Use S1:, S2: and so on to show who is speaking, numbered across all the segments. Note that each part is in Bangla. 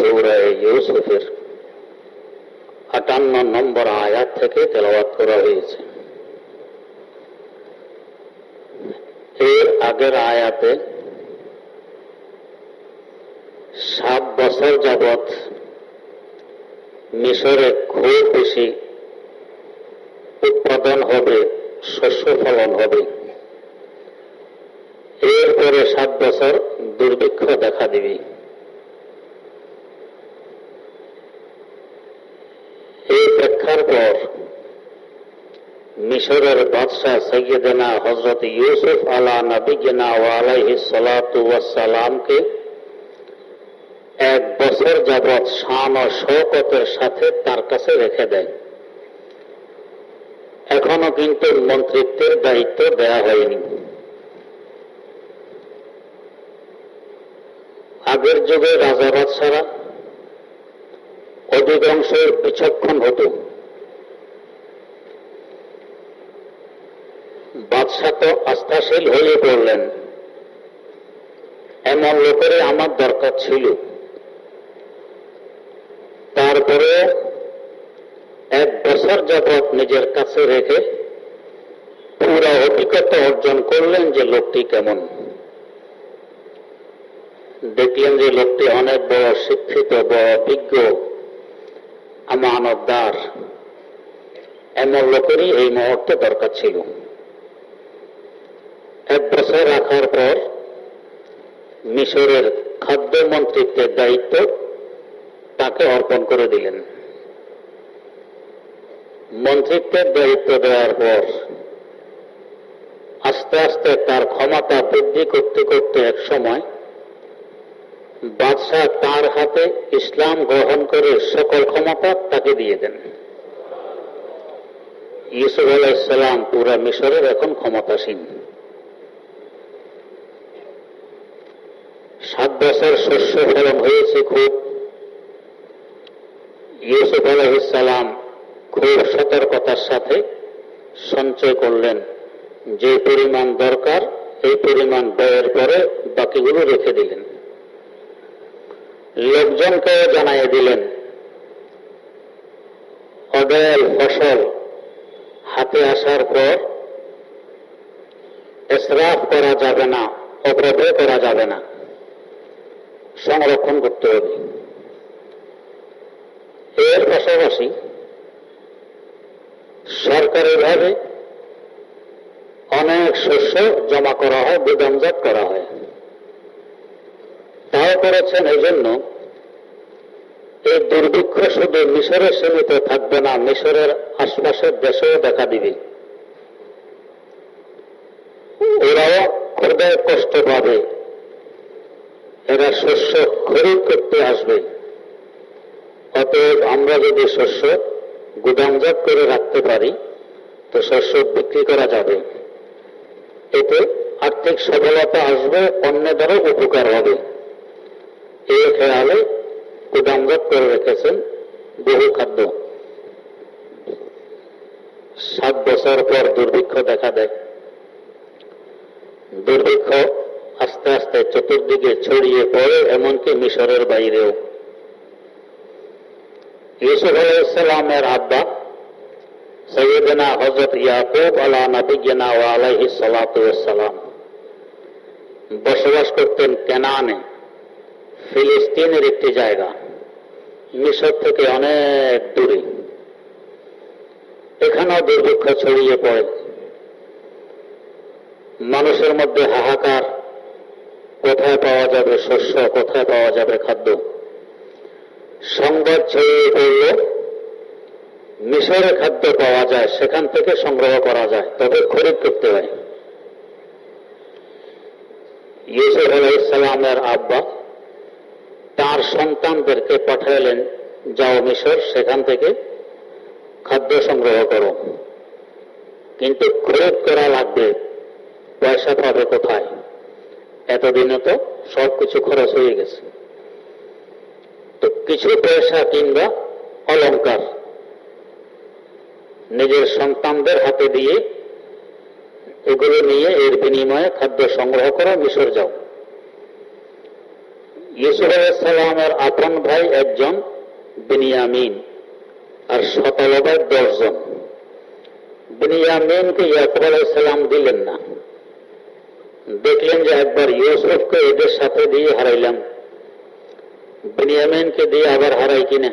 S1: সূরা ইউসুফের 58 নম্বর আয়াত থেকে তেলাওয়াত করা হয়েছে। এর আগের আয়াতে 7 বছর যাবৎ মিশরে খুব বেশি উৎপাদন হবে, শস্য ফলন হবে। এরপরে 7 বছর দুর্ভিক্ষ দেখা দিবে। এই প্রেক্ষার পর মিশরের বাদশাহ সৈয়দনা হযরত ইউসুফ আলা নবিয়িনা ওয়া আলাইহিস সালাতু ওয়াস সালামকে 1 বছর যাবৎ শান ও শওকতের সাথে তার কাছে রেখে দেয়। এখনো কিন্তু মন্ত্রিত্বের দায়িত্ব দেয়া হয়নি। আগের যুগে রাজা বাদশারা অধিকাংশের বিচক্ষণ হতো। বাদশাহ তো আস্থাশীল হয়ে পড়লেন, এমন লোকের আমার দরকার ছিল। তারপরে 1 বছর যাবৎ নিজের কাছে রেখে পুরো অভিজ্ঞতা অর্জন করলেন যে লোকটি কেমন। দেখলেন যে লোকটি অনেক বড় শিক্ষিত, বড় অভিজ্ঞ, আমানতদার। এমন লোকেরই এই মুহূর্তে দরকার ছিল। 1 বছর রাখার পর মিশরের খাদ্য মন্ত্রিত্বের দায়িত্ব তাকে অর্পণ করে দিলেন। মন্ত্রিত্বের দায়িত্ব দেওয়ার পর আস্তে আস্তে তার ক্ষমতা বৃদ্ধি করতে করতে এক সময় বাদশাহ তার হাতে ইসলাম গ্রহণ করে সকল ক্ষমতা তাকে দিয়ে দেন। ইউসুফ আলাইহিস সালাম পুরা মিশরের এখন ক্ষমতাসীন। 7 বছর শস্য ফলন হয়েছে খুব। ইউসুফ আলাইহিস সালাম খুব সতর্কতার সাথে সঞ্চয় করলেন। যে পরিমাণ দরকার এই পরিমাণ ব্যয়ের পরে বাকিগুলো রেখে দিলেন। লোকজনকে জানাইয়ে দিলেন অডেল ফসল হাতে আসার পর ইসরাফ করা যাবে না, অপব্যয় করা যাবে না, সংরক্ষণ করতে হবে। এর পাশাপাশি সরকারিভাবে অনেক শস্য জমা করা হয়, গুদামজাত করা হয়। তাও করেছেন এই জন্য এই দুর্ভিক্ষ শুধু মিশরে সীমিত থাকবে না, মিশরের আশপাশের দেশেও দেখা দিবে। ওরাও খুবই কষ্ট পাবে, এরা শস্য খরিদ করতে আসবে। অতএব আমরা যদি শস্য গুদামজাত করে রাখতে পারি তো শস্য বিক্রি করা যাবে, এতে আর্থিক সফলতা আসবে, অন্যদেরও উপকার হবে। এই খেয়ালে গুদামজাত করে রেখেছেন বহু খাদ্য। 7 বছর পর দুর্ভিক্ষ দেখা দেয়। দুর্ভিক্ষ আস্তে আস্তে চতুর্দিকে ছড়িয়ে পড়ে, এমনকি মিশরের বাইরেও। ইউসুফ আলাইহিস সালামের আব্বা সৈয়দনা হযরত ইয়াকুব আলা নবিয়িনা ওয়া আলাইহিস সালাতু ওয়াস সালাম বসবাস করতেন কেনানে, ফিলিস্তিনের একটি জায়গা, মিশর থেকে অনেক দূরে। এখানেও দুর্ভিক্ষ ছড়িয়ে পড়ে। মানুষের মধ্যে হাহাকার, কোথায় পাওয়া যাবে শস্য, কোথায় পাওয়া যাবে খাদ্য। সংবাদ ছড়িয়ে পড়ল মিশরে খাদ্য পাওয়া যায়, সেখান থেকে সংগ্রহ করা যায়, তবে খরিদ করতে হয়। ইউসুফ আলাইহিস সালামের আব্বা তার সন্তানদেরকে পাঠালেন, যাও মিশর, সেখান থেকে খাদ্য সংগ্রহ করো। কিন্তু খরিদ করা লাগবে, পয়সা পাবে কোথায়? এতদিনে তো সবকিছু খরচ হয়ে গেছে। তো কিছু পয়সা কিংবা অলংকার নিজের সন্তানদের হাতে দিয়ে এগুলো নিয়ে এর বিনিময়ে খাদ্য সংগ্রহ করা, মিশর যাও। ইউসুফ আলাইহিস সালামের আপন ভাই একজন বিনিয়ামিন, আর 17 ভাই 10 জন। বিনিয়ামিনকে ইয়াকুব আলাইহিস সালাম দিলেন না। দেখলেন যে একবার ইউসুফকে এদের সাথে দিয়ে হারাইলাম, বিনিয়ামিনকে দিয়ে আবার হারাই কিনা।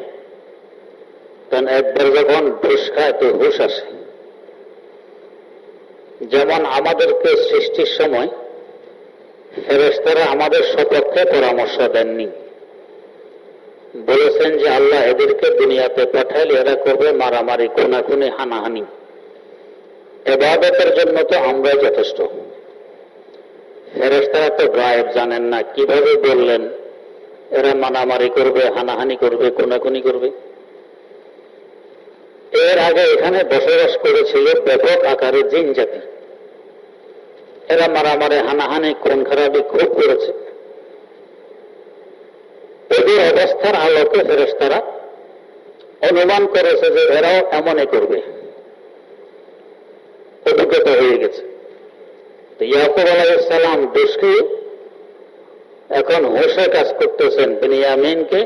S1: কারণ একবার যখন ঘুষ খায় তো হুশ আসে। যেমন আমাদেরকে সৃষ্টির সময় ফেরেশতারা আমাদের সপক্ষে পরামর্শ দেননি, বলেছেন যে আল্লাহ এদেরকে দুনিয়াতে পাঠাইলে এরা করবে মারামারি, খুনাখুনি, হানাহানি। ইবাদতের জন্য তো আমরাই যথেষ্ট। ফেরেশতারা তো গায়েব জানেন না, কিভাবে বললেন এরা মারামারি করবে, হানাহানি করবে, খুনাখুনি করবে। এর আগে এখানে বসবাস করেছিল ব্যাপক আকারে জিন জাতি। এরা মারামারি, হানাহানি, খুন খারাপি খুব করেছে। এদের অবস্থার আলোকে ফেরেশতারা অনুমান করেছে যে এরাও এমনই করবে, অভিজ্ঞতা হয়ে গেছে। তো ইয়াকুব আলাইহিস সালাম দুষ্কৃ এখন হোসে কাজ করতেছেন, বিনিয়ামিনকে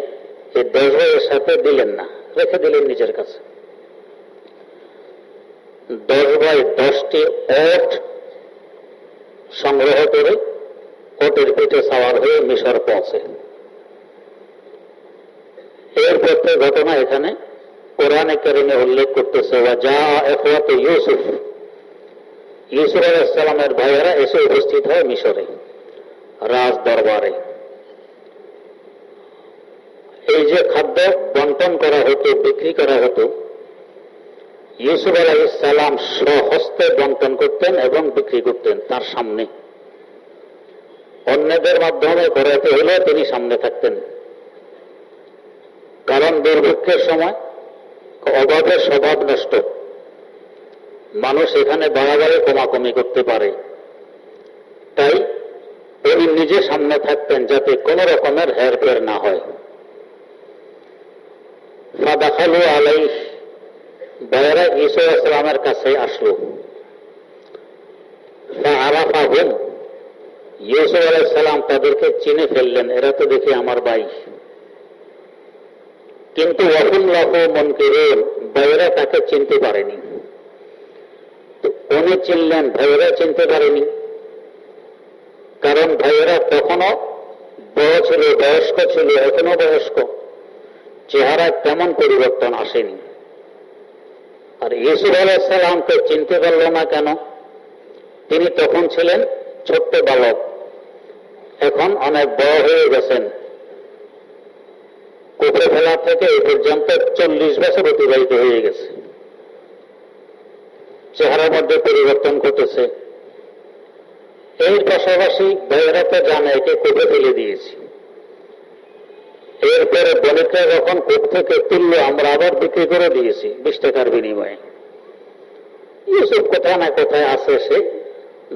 S1: এই 10 ভাইয়ের সাথে দিলেন না, রেখে দিলেন নিজের কাছে। 10 ভাই 10টি ওট সংগ্রহ করে ওটের পিঠে সওয়ার হয়ে মিশর পৌঁছে। এর পথে ঘটনা এখানে কোরআনে কারিমে উল্লেখ করতেছে, যা ইখওয়াত ইউসুফ, ইউসুফ আলাইহিস সালামের ভাইয়েরা এসে উপস্থিত হয় মিশরে রাজ দরবারে। এই যে খাদ্য বন্টন করা হতো, বিক্রি করা হতো, ইউসুফ আলাইহিস সালাম স্বহস্তে বন্টন করতেন এবং বিক্রি করতেন তার সামনে। অন্যদের মাধ্যমে করাতে হলে তিনি সামনে থাকতেন। কারণ দুর্ভিক্ষের সময় অভাবের স্বভাব নষ্ট, মানুষ এখানে বাড়াবাড়ি কমাকমি করতে পারে, তাই তিনি নিজে সামনে থাকতেন যাতে কোন রকমের হেরফের না হয়। ফাদাখালু আলাইহি, ভাইয়েরা ঈসা আলাইহিস সালামের কাছে আসলো। ফাআরাফাহুম, ইউসুফ আলাইহিস সালাম তাদেরকে চিনে ফেললেন, এরা তো দেখি আমার ভাই। কিন্তু ওয়াহুম লাহু মুনকিরুন, ভাইয়েরা তাকে চিনতে পারেনি। উনি চিনলেন, ভাইয়েরা চিনতে পারেনি। কারণ ভাইয়েরা তখনও বড় ছিল, বয়স্ক ছিল, এখনো বয়স্ক, চেহারায় তেমন পরিবর্তন আসেনি। আর ইউসুফ আলাইহিস সালামকে চিনতে পারল না কেন? তিনি তখন ছিলেন ছোট্ট বালক, এখন অনেক বড় হয়ে গেছেন। কুফে ফেলা থেকে এই পর্যন্ত 40 বছর অতিবাহিত হয়ে গেছে। চেহারার মধ্যে পরিবর্তন ঘটেছে। এর পাশাপাশি ভাইয়েরা তো জানে একে কুফে ফেলে দিয়েছি। এরপরে বণিকরা যখন কূপ থেকে তুললো, আমরা আবার বিক্রি করে দিয়েছি 20 টাকার বিনিময়ে। ইউসুফ কোথায় না কোথায় আছে, সে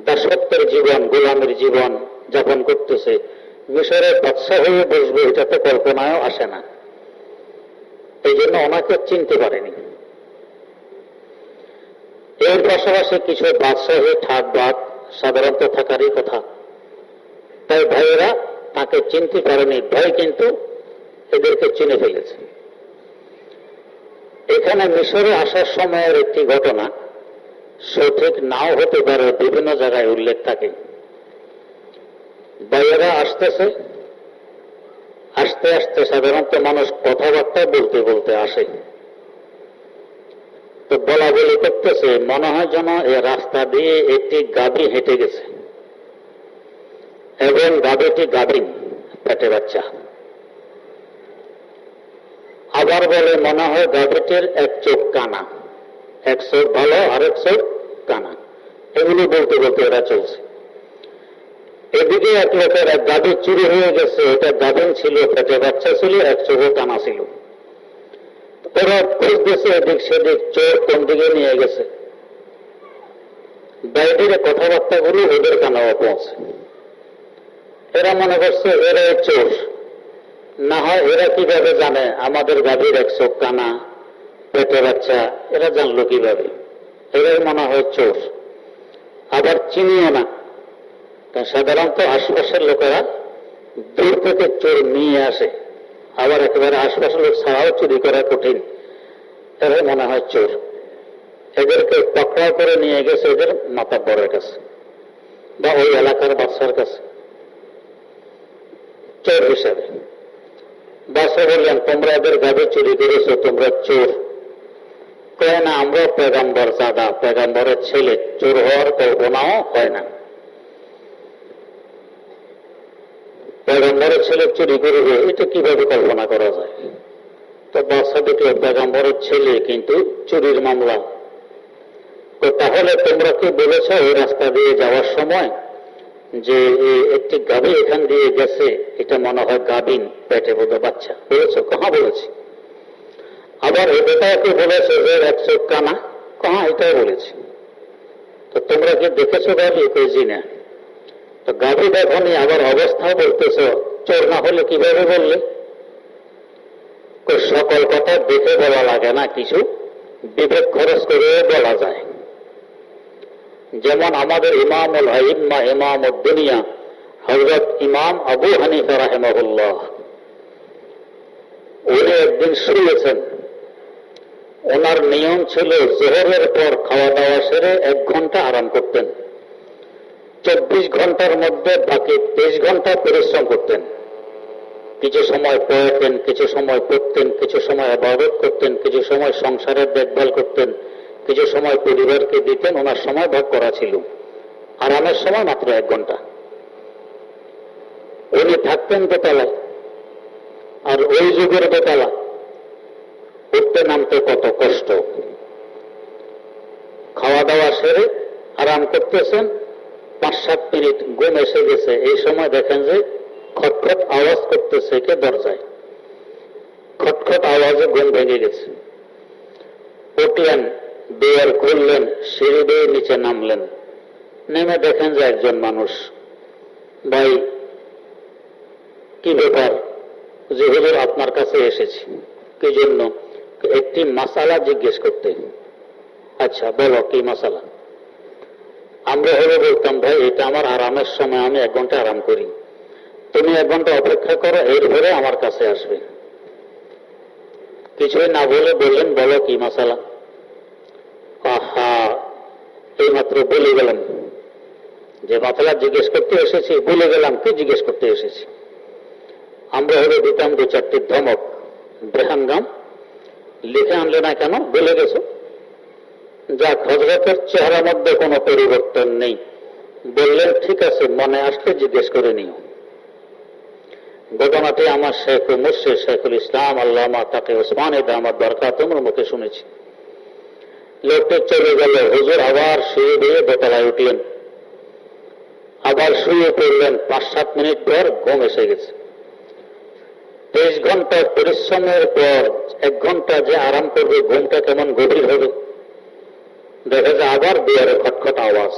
S1: দাসত্বের জীবন, গোলামের জীবন যাপন করতেছে। মিশরের বাদশা হয়ে বসবে এটা তো কল্পনায়ও আসে না। এই জন্য ওনাকে চিনতে পারেনি। এর পাশাপাশি কিছু বাদশাহী ঠাট বাদ সাধারণত থাকারই কথা, তাই ভাইয়েরা তাকে চিনতে পারেনি। ভাই কিন্তু এদেরকে চিনে ফেলেছে। এখানে মিশরে আসার সময়ের একটি ঘটনা সঠিক নাও হতে পারে, বিভিন্ন জায়গায় উল্লেখ থাকে। ভাইয়েরা আসতেছে, আস্তে আস্তে সাধারণত মানুষ কথাবার্তা বলতে বলতে আসে, তো বলা বলি করতেছে, মনে হয় যেন এই রাস্তা দিয়ে একটি গাভী হেঁটে গেছে এবং গাভীটি গাভীন, পেটে বাচ্চা। আবার বলে মনে হয় গাভীটির এক চোখ কানা, এক চোখ ভালো আর এক চোখ কানা। এগুলি বলতে বলতে এরা চলছে। এদিকে এক লোকের এক গাভী চুরি হয়ে গেছে, এটা গাভীন ছিল, পেটে বাচ্চা ছিল, এক চোখে কানা ছিল। ওরা খুঁজতেছে এদিক সেদিক, চোর কোন দিকে নিয়ে গেছে। বাইরের কথাবার্তাগুলো ওদের কানেও পৌঁছে। এরা মনে করছে এরাই চোর। না হয় এরা কিভাবে জানে আমাদের গাভীর এক চোখ কানা, পেটে বাচ্চা, এরা জানলো কিভাবে? এরাই মনে হয় চোর। আবার চিনিও না, সাধারণত আশপাশের লোকেরা দূর থেকে চোর নিয়ে আসে, আবার একেবারে আশপাশের লোক ছাড়াও চুরি করা কঠিন, তাহলে মনে হয় চোর। এদেরকে পকড়াও করে নিয়ে গেছে এদের মাতাব্বরের কাছে বা ওই এলাকার বাদশার কাছে চোর হিসাবে। বাদশা বললেন, তোমরা এদের গাভী চুরি করেছো, তোমরা চোর। কয় না, আমরা পেগাম্বর জাদা, পেগাম্বরের ছেলে, চোর হওয়ার কল্পনাও হয় না। পেগাম্বরের ছেলে চুরি করবে, এটা কিভাবে কল্পনা করা যায়? তো বাদশা দেখলো পেগাম্বরের ছেলে, কিন্তু চুরির মামলা। তাহলে তোমরা কি বলেছ ওই রাস্তা দিয়ে যাওয়ার সময় যে একটি গাভী এখান দিয়ে গেছে, এটা মনে হয় গাভীন, পেটে বোধহয় বাচ্চা, বলেছ? কহা বলেছি। আবার এটাকে বলেছে যে এক চোখ কানা, কহা এটাও বলেছি। তো তোমরা কি দেখেছো গাভী? কইছি না। তো গাভী দেখনি, আবার অবস্থাও বলতেছ, চোর না হলে কিভাবে বললে? সকল কথা দেখে বলা লাগে না, কিছু বিবেক খরচ করে বলা যায়। যেমন আমাদের ইমামুল আইম্মা, ইমামুদ দুনিয়া হযরত ইমাম আবু হানিফা রাহিমাহুল্লাহ, উনি একদিন শুয়েছেন। ওনার নিয়ম ছিল যোহরের পর খাওয়া দাওয়া সেরে 1 ঘন্টা আরাম করতেন, 24 ঘন্টার মধ্যে বাকি 23 ঘন্টা পরিশ্রম করতেন। কিছু সময় পড়তেন, কিছু সময় পড়তেন, কিছু সময় ইবাদত করতেন, কিছু সময় সংসারের দেখভাল করতেন, কিছু সময় পরিবারকে দিতেন। ওনার সময় ভাগ করা ছিল, আরামের সময় মাত্র 1 ঘন্টা। উনি থাকতেন দোতলায়, আর ওই যুগের দোতলা উঠতে নামতে কত কষ্ট। খাওয়া দাওয়া সেরে আরাম করতেছেন, 5-7 মিনিট ঘুম এসে গেছে। এই সময় দেখেন যে খটখট আওয়াজ করতেছে কে দরজায়। খটখট আওয়াজে ঘুম ভেঙে গেছে। উঠলেন, দুয়ার খুললেন, সিঁড়ি দিয়ে নিচে নামলেন। নেমে দেখেন যে একজন মানুষ। ভাই, কি ব্যাপার? যে হুজুর আপনার কাছে এসেছি। কি জন্য? একটি মাসালা জিজ্ঞেস করতে। আচ্ছা বলো, কি মাসালা? আমরা হলে বলতাম, ভাই এটা আমার আরামের সময়, আমি 1 ঘন্টা আরাম করি, তুমি 1 ঘন্টা অপেক্ষা করো, এরপরে আমার কাছে আসবে। কিছুই না বলে বললেন, বলো কি মাসালা? আহা, এইমাত্র বলে গেলাম যে মাসালা জিজ্ঞেস করতে এসেছি, বলে গেলাম কি জিজ্ঞেস করতে এসেছি। আমরা হলে দিতাম 2-4টি ধমক, বেহাঙ্গাম, লিখে আনলে না কেন, বলে গেছো। যাক, হযরতের চেহারার মধ্যে কোনো পরিবর্তন নেই। বললেন, ঠিক আছে, মনে আসলে জিজ্ঞেস করে নিও। ঘটনাটি আমার শেখ ও মুর্শিদ শেখুল ইসলাম আল্লামা তাকি ওসমানী দামাত বরকাতুহুর মুখে শুনেছি। লোকটি চলে গেল। হুজুর আবার শুয়ে দিয়ে দোতলায় উঠলেন, আবার শুয়ে পড়লেন। 5-7 মিনিট পর ঘুম এসে গেছে। 23 ঘন্টার পরিশ্রমের পর 1 ঘন্টা যে আরাম করবে, ঘুমটা কেমন গভীর হবে। দেখা যায় আবার দুয়ারে খটখট আওয়াজ।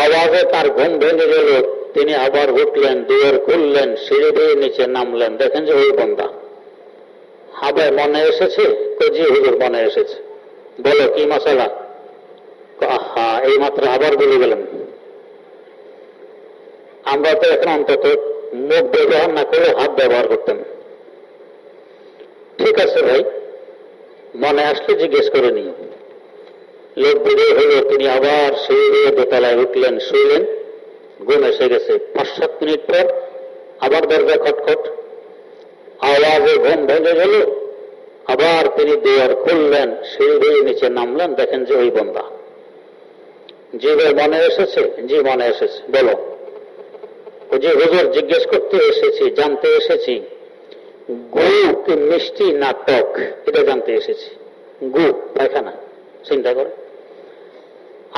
S1: আওয়াজে তার ঘুম ভেঙে গেল। তিনি আবার উঠলেন, দুয়ার খুললেন, সিঁড়ি দিয়ে নিচে নামলেন। দেখেন যে ওই বান্দা। হাবে মনে এসেছে? জি হুজুর মনে এসেছে। বলো কি মাসালা? আহা, এই মাত্র আবার বলে গেলাম। আমরা তো এখন অন্তত মুখ ব্যবহার না করে হাত ব্যবহার করতাম। ঠিক আছে ভাই, মনে আসলে জিজ্ঞেস করে নিও। লোক বেরিয়ে হলো। তিনি আবার সিঁড়ি দিয়ে দোতলায় উঠলেন, শুইলেন। ঘুম এসে গেছে। 5-7 মিনিট পর আবার দরজা খটখট, আওয়াজে ঘুম ভেঙে গেল। আবার তিনি দুয়ার খুললেন, সিঁড়ি দিয়ে নিচে নামলেন। দেখেন যে ওই বান্দা। জি ভাই মনে এসেছে? জি মনে এসেছে। বলো। জি হুজুর জিজ্ঞেস করতে এসেছি, জানতে এসেছি গু কি মিষ্টি না টক, এটা জানতে এসেছি। গু পায়খানা, চিন্তা করে।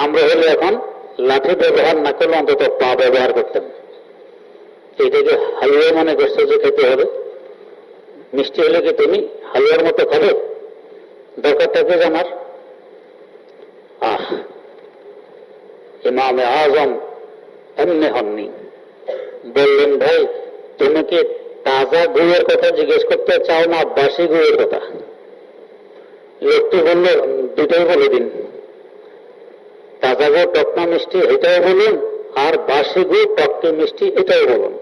S1: আমরা হলে এখন লাঠি ব্যবহার না করলে অন্তত পা ব্যবহার করতাম। এইটাকে হালুয়া মনে করছো যে খেতে হবে? মিষ্টি হলে কি তুমি হালুয়ার মতো খাবে? দরকারটা কি জানার? ইমামে আজম এমনি হননি। বললেন, ভাই তুমি কি তাজা গুড়ের কথা জিজ্ঞেস করতে চাও না বাসি গুড়ের কথা? লোকটি বলল, দুটোই বলে দিন। তাজা গুড় টক না মিষ্টি এটাও বলুন, আর বাসি গু টক কি মিষ্টি, এটাও বলুন।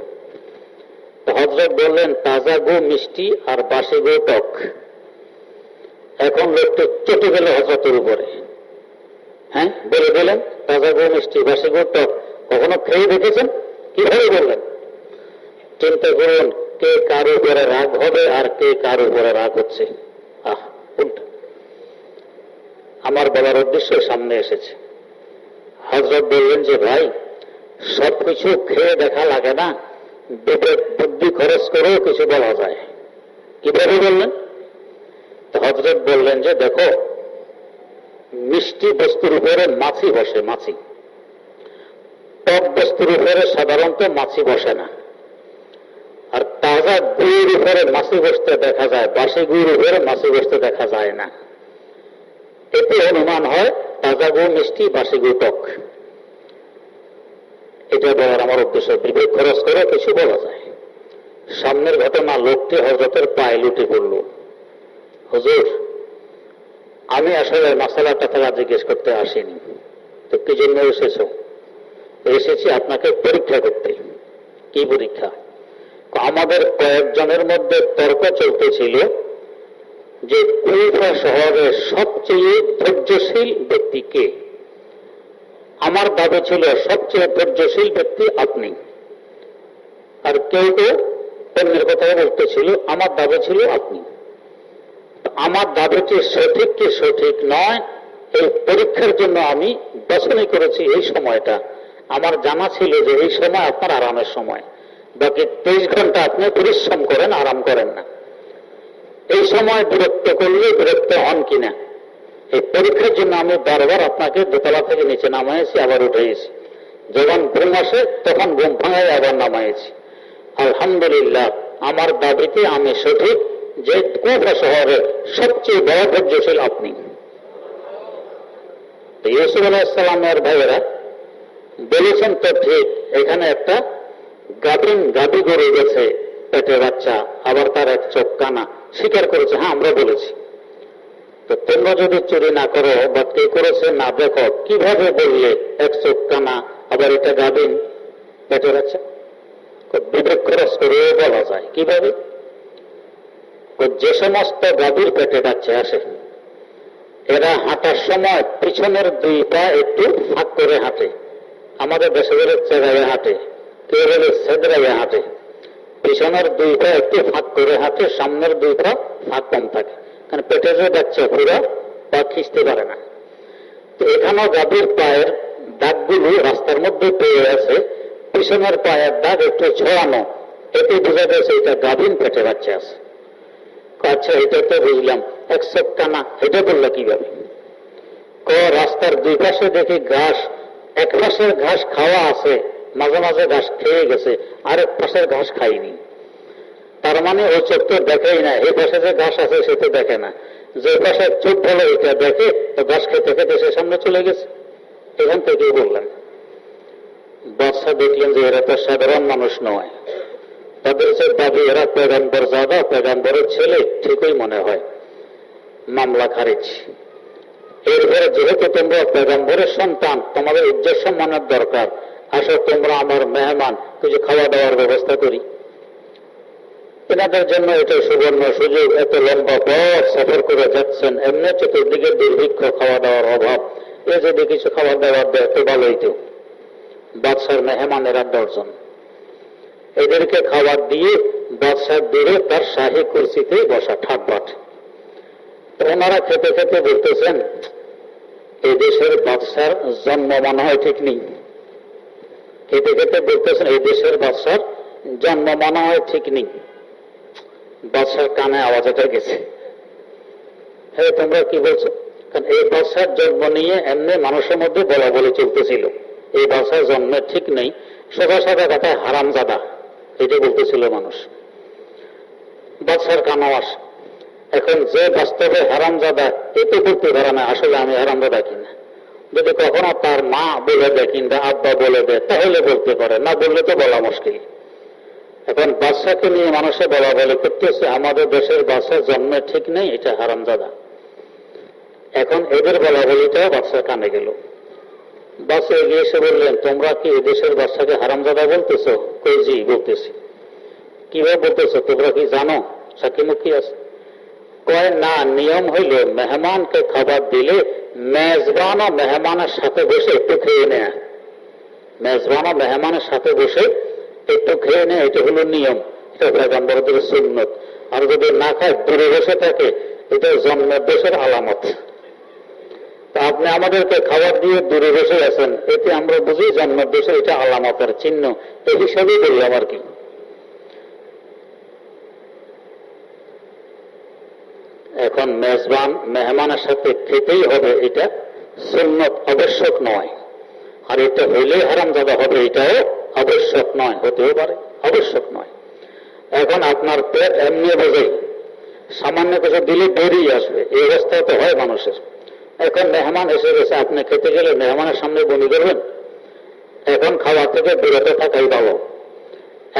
S1: হযরত বললেন তাজা গু মিষ্টি আর বাসি গু টক। এখন লোকটি চটে গেল হযরতের উপরে। হ্যাঁ, বলে দিলেন তাজা গু মিষ্টি, বাসি গু টক। কখনো খেয়ে দেখেছেন? কিভাবে বললেন? চিন্তা করুন, কে কার উপরে রাগ হবে আর কে কার উপরে রাগ হচ্ছে। কোনটা? আমার বলার উদ্দেশ্য সামনে এসেছে। হযরত বললেন যে ভাই, সবকিছু খেয়ে দেখা লাগে না, বিবেক বুদ্ধি খরচ করেও কিছু বলা যায়। কিভাবে বললেন? তো হযরত বললেন যে দেখো, মিষ্টি বস্তুর উপরে মাছি বসে, মাছি। টক বস্তুর উপরে সাধারণত মাছি বসে না। আর তাজা গুড়ের উপরে মাছি বসতে দেখা যায়, বাসি গুড়ের উপরে মাছি বসতে দেখা যায় না। এতে অনুমান হয় তাজা গুড় মিষ্টি, বাসি গুড় টক। এটা বলার আমার উদ্দেশ্য, বিবেক খরচ করে কিছু বলা যায়। সামনের ঘটনা, লোকটি হযরতের পায়ে লুটে পড়ল। হুজুর, আমি আসলে মাসালাটা তারা জিজ্ঞেস করতে আসিনি। তো কি জন্য এসেছ? এসেছি আপনাকে পরীক্ষা করতে। কি পরীক্ষা? আমাদের কয়েকজনের মধ্যে তর্ক চলতেছিল যে কুফা শহরের সবচেয়ে ধৈর্যশীল ব্যক্তি কে। আমার দাবি ছিল সবচেয়ে ধৈর্যশীল ব্যক্তি আপনি। আর কেউ কেউ অন্যের কথা বলতেছিল, আমার দাবি ছিল আপনি। আমার দাবিটি সঠিক কি সঠিক নয়, এই পরীক্ষার জন্য আমি বাছাই করেছি এই সময়টা। আমার জানা ছিল যে এই সময় আপনার আরামের সময়, বাকি 23 ঘন্টা আপনি পরিশ্রম করেন, আরাম করেন না। এই সময় বিরক্ত করলে বিরক্ত হন কিনা, এই পরীক্ষার জন্য আমি বারবার আপনাকে দোতলা থেকে নিচে নামাইছি, আবার উঠেছি। যখন ঘুম আসে তখন ঘুম ভাঙায় আবার নামাইছি। আলহামদুলিল্লাহ, আমার দাবিতে আমি সঠিক যে কুফা শহরের সবচেয়ে বড় ধৈর্যশীল আপনি। ইউসুফ আলাইহিস সালামের ভাইয়েরা বলেছেন তো ঠিক, এখানে একটা গাভী গরু গেছে, পেটে বাচ্চা, আবার তার এক চোখ কানা। স্বীকার করেছে, হ্যাঁ আমরা বলেছি। তো তোমরা যদি চুরি না করো বা কে করেছে না দেখো, কিভাবে বললে এক চোখ কানা, আবার এটা গাভীন পেটে বাচ্চা? বিবেক খরচ করে বলা যায়। কিভাবে? যে সমস্ত গাভীর পেটে বাচ্চা আসে, এরা হাঁটার সময় পিছনের 2 পা একটু ফাঁক করে হাঁটে। আমাদের দেশে বলে চেরাইয়ে হাঁটে, কেউ বলে সেদরাইয়ে হাঁটে। পিছনের 2 পা একটু ফাঁক করে হাঁটে, সামনের 2 পা ফাঁক কম থাকে, কারণ পেটে যে বাচ্চা পুরো পা খিঁচতে পারে না। তো এখানেও গাভীর পায়ের দাগগুলো রাস্তার মধ্যে পেয়ে আছে, পিছনের পায়ের দাগ একটু ছড়ানো, এতে বোঝা যাচ্ছে এটা গাভীর পেটে বাচ্চা আছে। আচ্ছা, এটা তো বুঝলাম, এক চোখ কানা, এটা বললো কিভাবে? রাস্তার 2 পাশে দেখি ঘাস, এক পাশের ঘাস খাওয়া আছে, মাঝে মাঝে ঘাস খেয়ে গেছে, আরেক পাশের ঘাস খাইনি। তার মানে ওই চোখ তো দেখেই না, এই পাশে যে ঘাস আছে সে তো দেখে না। যে পাশে চোখ ভালো এটা দেখে, তো ঘাস খেতে খেতে সে সামনে চলে গেছে। এখান থেকেই বললেন। বাদশা দেখলেন যে এরা তো সাধারণ মানুষ নয়, তাদের যে দাবি এরা পেগাম্বর জাদা, পেগাম্বরের ছেলে, ঠিকই মনে হয়। মামলা খারিজ। এরপরে যেহেতু তোমরা পেগাম্বরের সন্তান, তোমাদের ইজ্জত সম্মানের দরকার, আসো তোমরা আমার মেহমান, কিছু খাওয়া দাওয়ার ব্যবস্থা করি। এনাদের জন্য এটা সুবর্ণ সুযোগ, এত লম্বা পথ সফর করে যাচ্ছেন, এমনি চতুর্দিকে দুর্ভিক্ষ, খাওয়া দাওয়ার অভাব, এ যদি কিছু খাবার দাবার দেয় তো ভালোই। তো বাদশার মেহমানেরা 10 জন, এদেরকে খাবার দিয়ে বাদশার দূরে তার শাহী কুরসিতে বসা ঠাটবাট। তো ওনারা খেতে খেতে বলতেছেন, এই দেশের বাদশার জন্ম মনে হয় ঠিক নেই। খেতে খেতে বলতেছেন, এই দেশের বাদশার জন্ম মনে হয় ঠিক নেই। বাদশার কানে আওয়াজ এটা গেছে, হ্যাঁ তোমরা কি বলছো? কারণ এই বাদশার জন্ম নিয়ে এমনি মানুষের মধ্যে বলা বলে চলতেছিল, এই বাদশার জন্মের ঠিক নেই, সোজা সোজা কথায় হারামজাদা, এটা বলতেছিল মানুষ। বাদশার কান আওয়াজ। এখন যে বাস্তবে হারামজাদা, এতে করতে পারে না আসলে আমি হারামজাদা কিনা। যদি কখনো তার মা বলে দেয় কিংবা আব্বা বলে দেয় তাহলে বলতে পারে, না বললে তো বলা মুশকিল। এখন বাদশাকে নিয়ে মানুষে বলা বলে করতেছে, আমাদের দেশের বাদশার জন্মে ঠিক নেই, এটা হারামজাদা। এখন এদের বলা বলিটাও বাদশার কানে গেল। বাসে গিয়ে এসে বললেন, তোমরা কি এদেশের বাদশাকে হারামজাদা বলতেছো? কই জি বলতেছি। কিভাবে বলতেছো? তোমরা কি জানো? সাক্ষীমুখী আছে? কয় না, নিয়ম হইল মেহমানকে খাবার দিলে মেজবান ও মেহমানের সাথে বসে একটু খেয়ে নেয়। মেজবান ও মেহমানের সাথে বসে একটু খেয়ে নেয়, এটা হলো নিয়ম, এটা পয়গম্বরদের সুন্নত। আর যদি না খায় দূরে বসে থাকে, এটা জন্মের দেশের আলামত। তা আপনি আমাদেরকে খাবার দিয়ে দূরে বসে আছেন, এতে আমরা বুঝি জন্মের দেশের এটা আলামতের চিহ্ন, এই হিসাবেই বললাম আর কি। এখন মেজবান মেহমানের সাথে খেতেই হবে, এটা সুন্নত, আবশ্যক নয়। আর এটা হইলেই হারামজাদা হবে, এটাও আবশ্যক নয়, হতেও পারে, আবশ্যক নয়। এখন আপনার পেট এমনি বোঝাই, সামান্য কিছু দিলে বেরিয়ে আসবে, এই অবস্থায় তো হয় মানুষের। এখন মেহমান এসে গেছে, আপনি খেতে গেলে মেহমানের সামনে বমি করবেন? এখন খাওয়া থেকে বিরত থাকাই ভালো।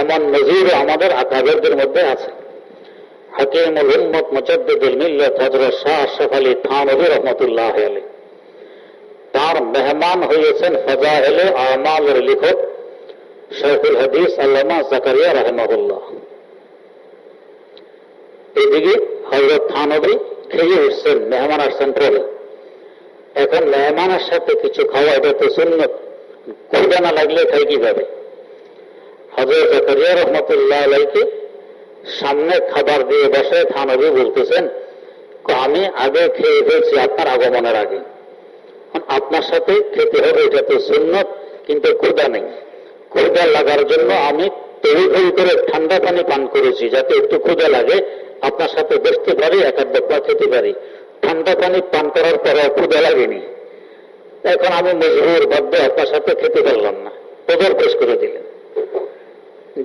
S1: এমন নজিরও আমাদের আকাবেরদের মধ্যে আছে। হাকিমুল উম্মত মুজাদ্দিদুল মিল্লাত হযরত শাহ আশরাফ আলী থানভী রাহমাতুল্লাহ আলাইহি, তার মেহমান হয়েছেন ফাজাইলে আমালের লেখক শাইখুল হাদিস আল্লামা জাকারিয়া রাহিমাহুল্লাহ। এদিকে হযরত থানভী খেয়ে উঠছেন, মেহমান আসছেন পরে। এখন মেহমানের সাথে কিছু খাওয়া, এটা তো সুন্নত, ক্ষুধা না লাগলে খাই কিভাবে? হযরত জাকারিয়া রাহমাতুল্লাহ আলাইহিকে সামনে খাবার দিয়ে বসে থানভী বলতেছেন, আমি আগে খেয়ে ফেলছি আপনার আগমনের আগে, আপনার সাথে খেতে হবে, এটা তো সুন্নত, কিন্তু ক্ষুধা নেই। ক্ষুধা লাগার জন্য আমি তৈরি করে ঠান্ডা পানি পান করেছি, যাতে একটু ক্ষুধা লাগে, আপনার সাথে বসতে পারি, এক আধ দফা খেতে পারি। ঠান্ডা পানি পান করার পরে ক্ষুধা লাগেনি। এখন আমি মজবুর বাধ্য আপনার সাথে খেতে পারলাম না, ওদের পেশ করে দিলেন।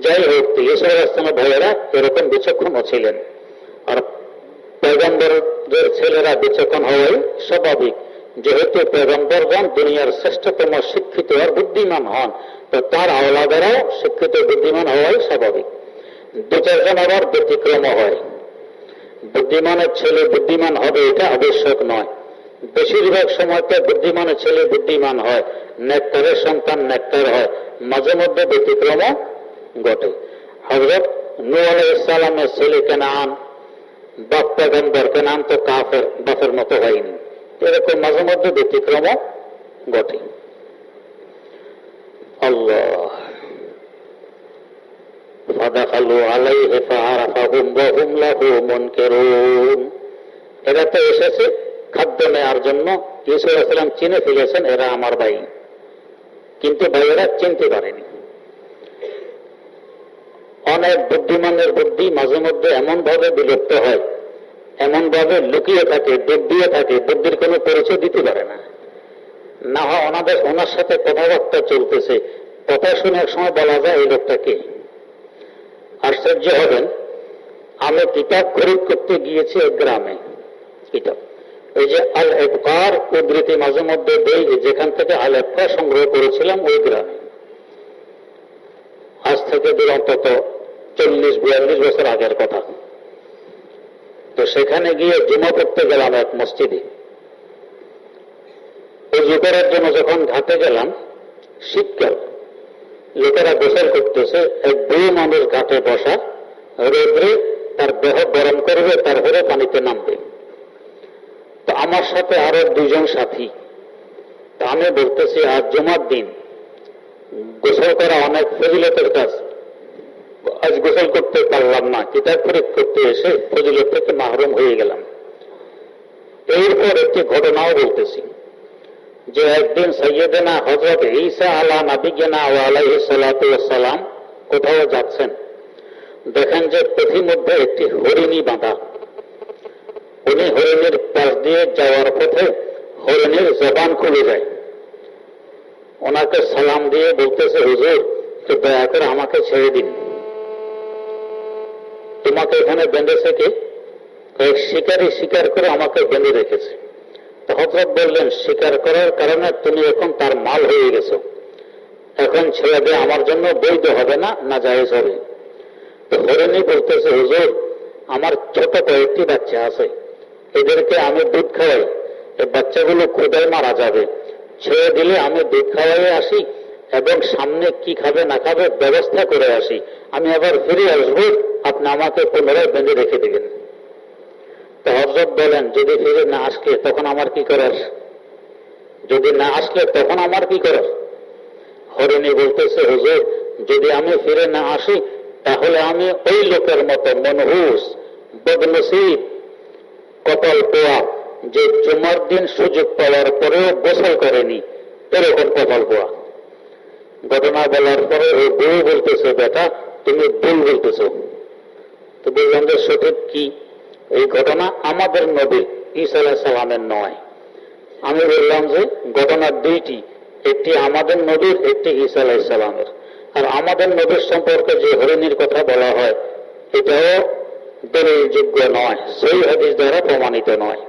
S1: যাই হোক, ইসা আলাইহিসসালামের ভাইয়েরা এরকম বিচক্ষণ ছিলেন, আর পয়গম্বরদের ছেলেরা বিচক্ষণ হওয়াই স্বাভাবিক। যেহেতু পয়গম্বরগণ দুনিয়ার শ্রেষ্ঠতম শিক্ষিত আর বুদ্ধিমান হন, তো তার আওলাদেরাও শিক্ষিত বুদ্ধিমান হওয়াই স্বাভাবিক। দু চারজন আবার ব্যতিক্রম হয়। বুদ্ধিমানের ছেলে বুদ্ধিমান হবে এটা আবশ্যক নয়। বেশিরভাগ সময়তে বুদ্ধিমানের ছেলে বুদ্ধিমান হয়, নেককারের সন্তান নেককার হয়, মাঝে মধ্যে ব্যতিক্রম ঘটে। হযরত নূহ আলাইহিস সালামের ছেলে কেনান, বাপ পয়গম্বর, কেনান তো কাফের, বাপের মতো হয়নি, এরকম মাঝে মধ্যে ব্যতিক্রম ঘটে। আল্লাহ ফাদাখালু আলাইহি ফাআরাফাহুম ওয়া হুম লাহু মুনকিরুন। এরা তো এসেছে খাদ্য নেওয়ার জন্য, ঈসা আলাইহিস সালাম চিনে ফেলেছেন এরা আমার ভাই, কিন্তু ভাইয়েরা চিনতে পারেনি। অনেক বুদ্ধিমানের বুদ্ধি মাঝে মধ্যে এমন ভাবে বিলুপ্ত হয়, এমন ভাবে লুকিয়ে থাকে, ডুব দিয়ে থাকে, বুদ্ধির কোনো পরিচয় দিতে পারে না। না হয় ওনার সাথে কথাবার্তা চলতেছে, কথা শুনে এক সময় বলা যায় এই লোকটা কে। আশ্চর্য হবেন, আমি কিতাব খরিদ করতে গিয়েছি এক গ্রামে, কিতাব ওই যে আল ইফকার উদ্ধৃতি মাঝে মধ্যে দেই, যেখান থেকে আল ইফকার সংগ্রহ করেছিলাম ওই গ্রামে, আজ থেকে অন্তত 40-42 বছর আগের কথা। তো সেখানে গিয়ে জুমা পড়তে গেলাম এক মসজিদে। ওযু করার জন্য যখন ঘাটে গেলাম, শীতকাল, লোকেরা গোসল করতেছে, এক বুড়ো মানুষ ঘাটে বসা, রোদ্রে তার দেহ গরম করবে, তারপরে পানিতে নামবে। তো আমার সাথে আরো 2 জন সাথী। তা আমি বলতেছি, আজ জুমার দিন, গোসল করা অনেক ফজিলতের কাজ, আজ গোসল করতে পারলাম না, কিতাব খরিদ করতে এসে ফজিলত থেকে মাহরুম হয়ে গেলাম। এরপর একটি ঘটনাও বলতেছি, যে একদিন সাইয়্যিদানা হযরত ঈসা আলা নবিয়িনা ওয়া আলাইহিস সালাতু ওয়াস সালাম কোথাও যাচ্ছেন, দেখেন যে পথিমধ্যে একটি হরিণী বাঁধা। উনি হরিণীর পাশ দিয়ে যাওয়ার পথে হরিণীর জবান খুলে যায়। ওনাকে সালাম দিয়ে বলতেছে, হুজুর দয়া করে আমাকে ছেড়ে দিন, তোমাকে এখানে বেঁধেছে কে? এক শিকারী শিকার করে আমাকে বেঁধে রেখেছে। হযরত বললেন, শিকার করার কারণে তুমি এখন তার মাল হয়ে গেছো, এখন ছেড়ে দিয়ে আমার জন্য বৈধ হবে না, না জায়েজ হবে। তো হরিণী বলতেছে, হুজুর আমার ছোট কয়েকটি বাচ্চা আছে, এদেরকে আমি দুধ খাওয়াই, এই বাচ্চাগুলো ক্ষুধায় মারা যাবে, ছেড়ে দিলে আমি দুধ খাওয়াই আসি এবং সামনে কি খাবে না খাবে ব্যবস্থা করে আসি, আমি আবার ফিরে আসবো, আপনি আমাকে পুনরায় বেঁধে রেখে দিবেন। তো হযরত বলেন, যদি ফিরে না আসলে তখন আমার কি করার? যদি না আসলে তখন আমার কি করার? হরিণী বলতেছে, হুজুর, যদি আমি ফিরে না আসি তাহলে আমি ওই লোকের মতো মনহুস, বদনসিব, কপাল পোয়া, যে জুমার দিন সুযোগ পাওয়ার পরেও গোসল করেনি, এরকম কপাল পোয়া। ঘটনা বলার পরে ওই বউ বলতেছে, বেটা তুমি ভুল বলতেছ। তো বললাম যে সঠিক কি? এই ঘটনা আমাদের নবী ঈসা আলাইহিস সালামের নয়। আমি বললাম যে ঘটনা দুইটি, একটি আমাদের নবীর, একটি ঈসা আলাইহিস সালামের। আর আমাদের নবীর সম্পর্কে যে হরিণীর কথা বলা হয় এটাও দলিলযোগ্য নয়, সেই হাদিস দ্বারা প্রমাণিত নয়।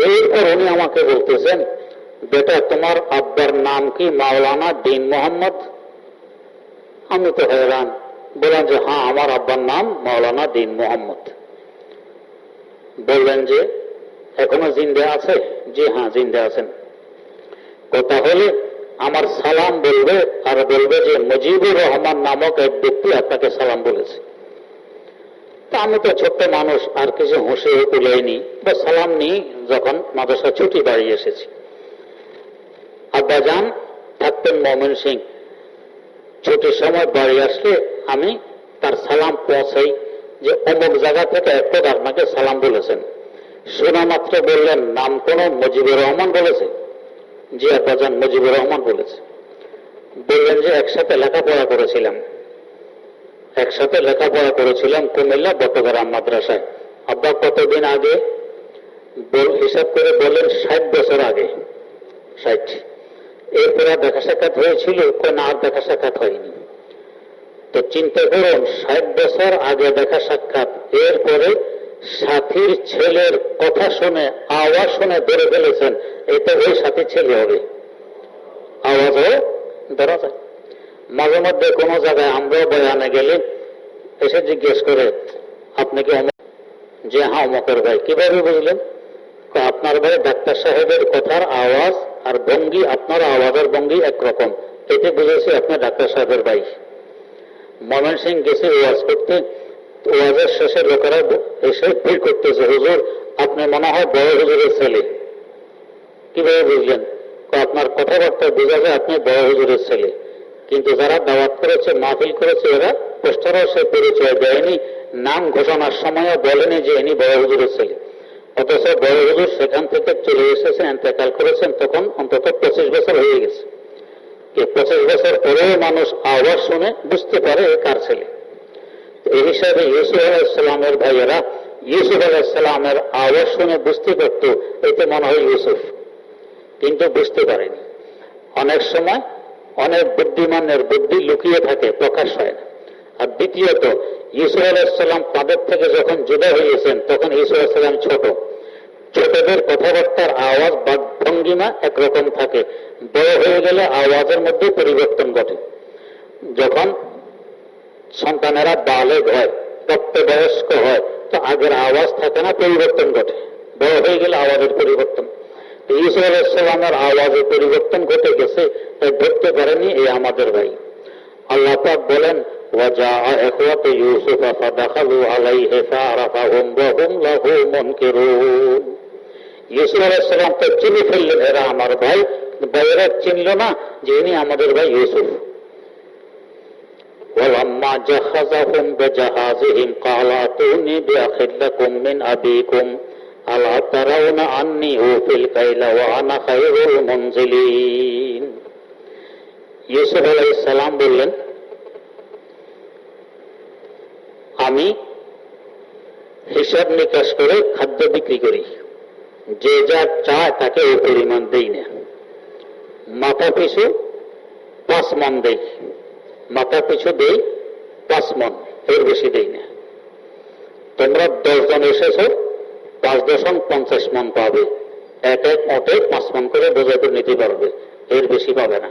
S1: এরপর উনি আমাকে বলতেছেন, বেটা তোমার আব্বার নাম কি মাওলানা দ্বীন মোহাম্মদ? আমি তো हैरान, বললাম যে হ্যাঁ, আমার আব্বার নাম মাওলানা দ্বীন মোহাম্মদ। বললেন যে এখনো জিন্দা আছে? জি হ্যাঁ, জিন্দা আছেন। তাহলে আমার সালাম বলবে, আর বলবে যে মুজিবুর রহমান নামক এক ব্যক্তি আপনাকে সালাম বলেছে। তা আমি তো ছোট্ট মানুষ, আর কিছু হুঁশে কুলাইনি, বা সালাম নিয়ে যখন মাদ্রাসা ছুটি বাড়ি এসেছি। আব্বাজান থাকতেন ময়মন সিং, ছুটির সময় বাড়ি আসলে আমি তার সালাম পৌঁছাই যে অমুক জায়গা থেকে একটা আপনাকে সালাম বলেছেন। শোনা মাত্র বললেন, নাম কোন মুজিবুর রহমান বলেছে? জি আব্বাজান, মুজিবুর রহমান বলেছে। বললেন যে একসাথে লেখাপড়া করেছিলাম কুমিল্লা বটগ্রাম মাদ্রাসায়। আব্বা কতদিন আগে? হিসাব করে বললেন 60 বছর আগে। 60। এরপরে দেখা সাক্ষাৎ হয়েছিল? না, আর দেখা সাক্ষাৎ হয়নি। তো চিন্তা করুন, 60 বছর আগে দেখা সাক্ষাৎ, এরপরে সাথীর ছেলের কথা শুনে, আওয়াজ শুনে ধরে ফেলেছেন, এটা ওই সাথীর ছেলে হবে। আওয়াজও ধরা যায়। মাঝে মধ্যে কোনো জায়গায় আমরাও বয়ানে গেলে এসে জিজ্ঞেস করে, আপনি কি অমুক? যে হ্যাঁ অমুকের ভাই। কিভাবে বুঝলেন? আপনার ভাই ডাক্তার সাহেবের কথার আওয়াজ আর ভঙ্গি, আপনার আওয়াজের ভঙ্গি একরকম, এতে বুঝেছি আপনি ডাক্তার সাহেবের ভাই। ময়মন সিং গেছে ওয়াজ করতে, ওয়াজের শেষে লোকেরা এসে ভিড় করতেছে, হুজুর আপনি মনে হয় বড় হুজুরের ছেলে। কিভাবে বুঝলেন? আপনার কথাবার্তা বোঝা যায় আপনি বড় হুজুরের ছেলে। কিন্তু যারা দাওয়াত করেছে, মাহফিল করেছে, এরা পোস্টারও সে পরিচয় দেয়নি, নাম ঘোষণার সময়ও বলেনি যে ইনি বড় হুজুরের ছেলে। অথচ বড় হুজুর সেখান থেকে চলে এসেছেন, ইন্তেকাল করেছেন, তখন অন্তত 25 বছর হয়ে গেছে। 25 বছর পরেও মানুষ আওয়াজ শুনে বুঝতে পারে কার ছেলে। এই হিসাবে ইউসুফ আলাইহিস সালামের ভাইয়েরা ইউসুফ আলাইহিস সালামের আওয়াজ শুনে বুঝতে পারত এতে মনে হয় ইউসুফ, কিন্তু বুঝতে পারেনি। অনেক সময় অনেক বুদ্ধিমানের বুদ্ধি লুকিয়ে থাকে, প্রকাশ হয় না। আর দ্বিতীয়ত, ইউসুফ আলাইহিস সালাম তাদের থেকে যখন জুদা হয়েছেন তখন ইউসুফ আলাইহিস সালাম ছোট। ছোটদের কথাবার্তার আওয়াজ বা ভঙ্গিমা একরকম থাকে, বড় হয়ে গেলে আওয়াজের মধ্যে পরিবর্তন ঘটে। যখন সন্তানেরা বালেগ হয়, প্রাপ্তবয়স্ক হয়, তো আগের আওয়াজ থাকে না, পরিবর্তন ঘটে। বড় হয়ে গেলে আওয়াজের পরিবর্তন। ইউসুফ আলাইহিস সালামের আওয়াজের পরিবর্তন ঘটে গেছে, তাই ধরতে পারেনি এই আমাদের ভাই। আল্লাহ পাক বলেন, ওয়াজাআ ইখওয়াতু ইউসুফ ফাদাখালু আলাইহি ফাআরাফাহুম ওয়া হুম লাহু মুনকিরুন। ইউসুফ আলাইহিস সালাম তো চিনে ফেললেন এরা আমার ভাই, ভাইয়েরা চিনল না যে ইনি আমাদের ভাই ইউসুফ। ওয়ালাম্মা জাহাযাহুম বিজাহাযিহিম ক্বালা আতুনি বিআখিল লাকুম মিন আবিকুম আলা তারাউনা আন্নী উফিল কাইলা ওয়া আনা খায়রুল মুনজিলিন। ইউসুফ আলাইহিস সালাম বললেন, আমি হিসাব নিকাশ করে খাদ্য বিক্রি করি, যে যা চায় তাকে ওই পরিমাণ দেই না। মাথা পিছু 5 মণ দেই, মাথা পিছু দেই 5 মণ, এর বেশি দেই না। তোমরা 10 জন এসেছ, 5 দশম 50 মণ পাবে। এক এক মঠে 5 মণ করে বোঝা করে নিতে পারবে, এর বেশি পাবে না।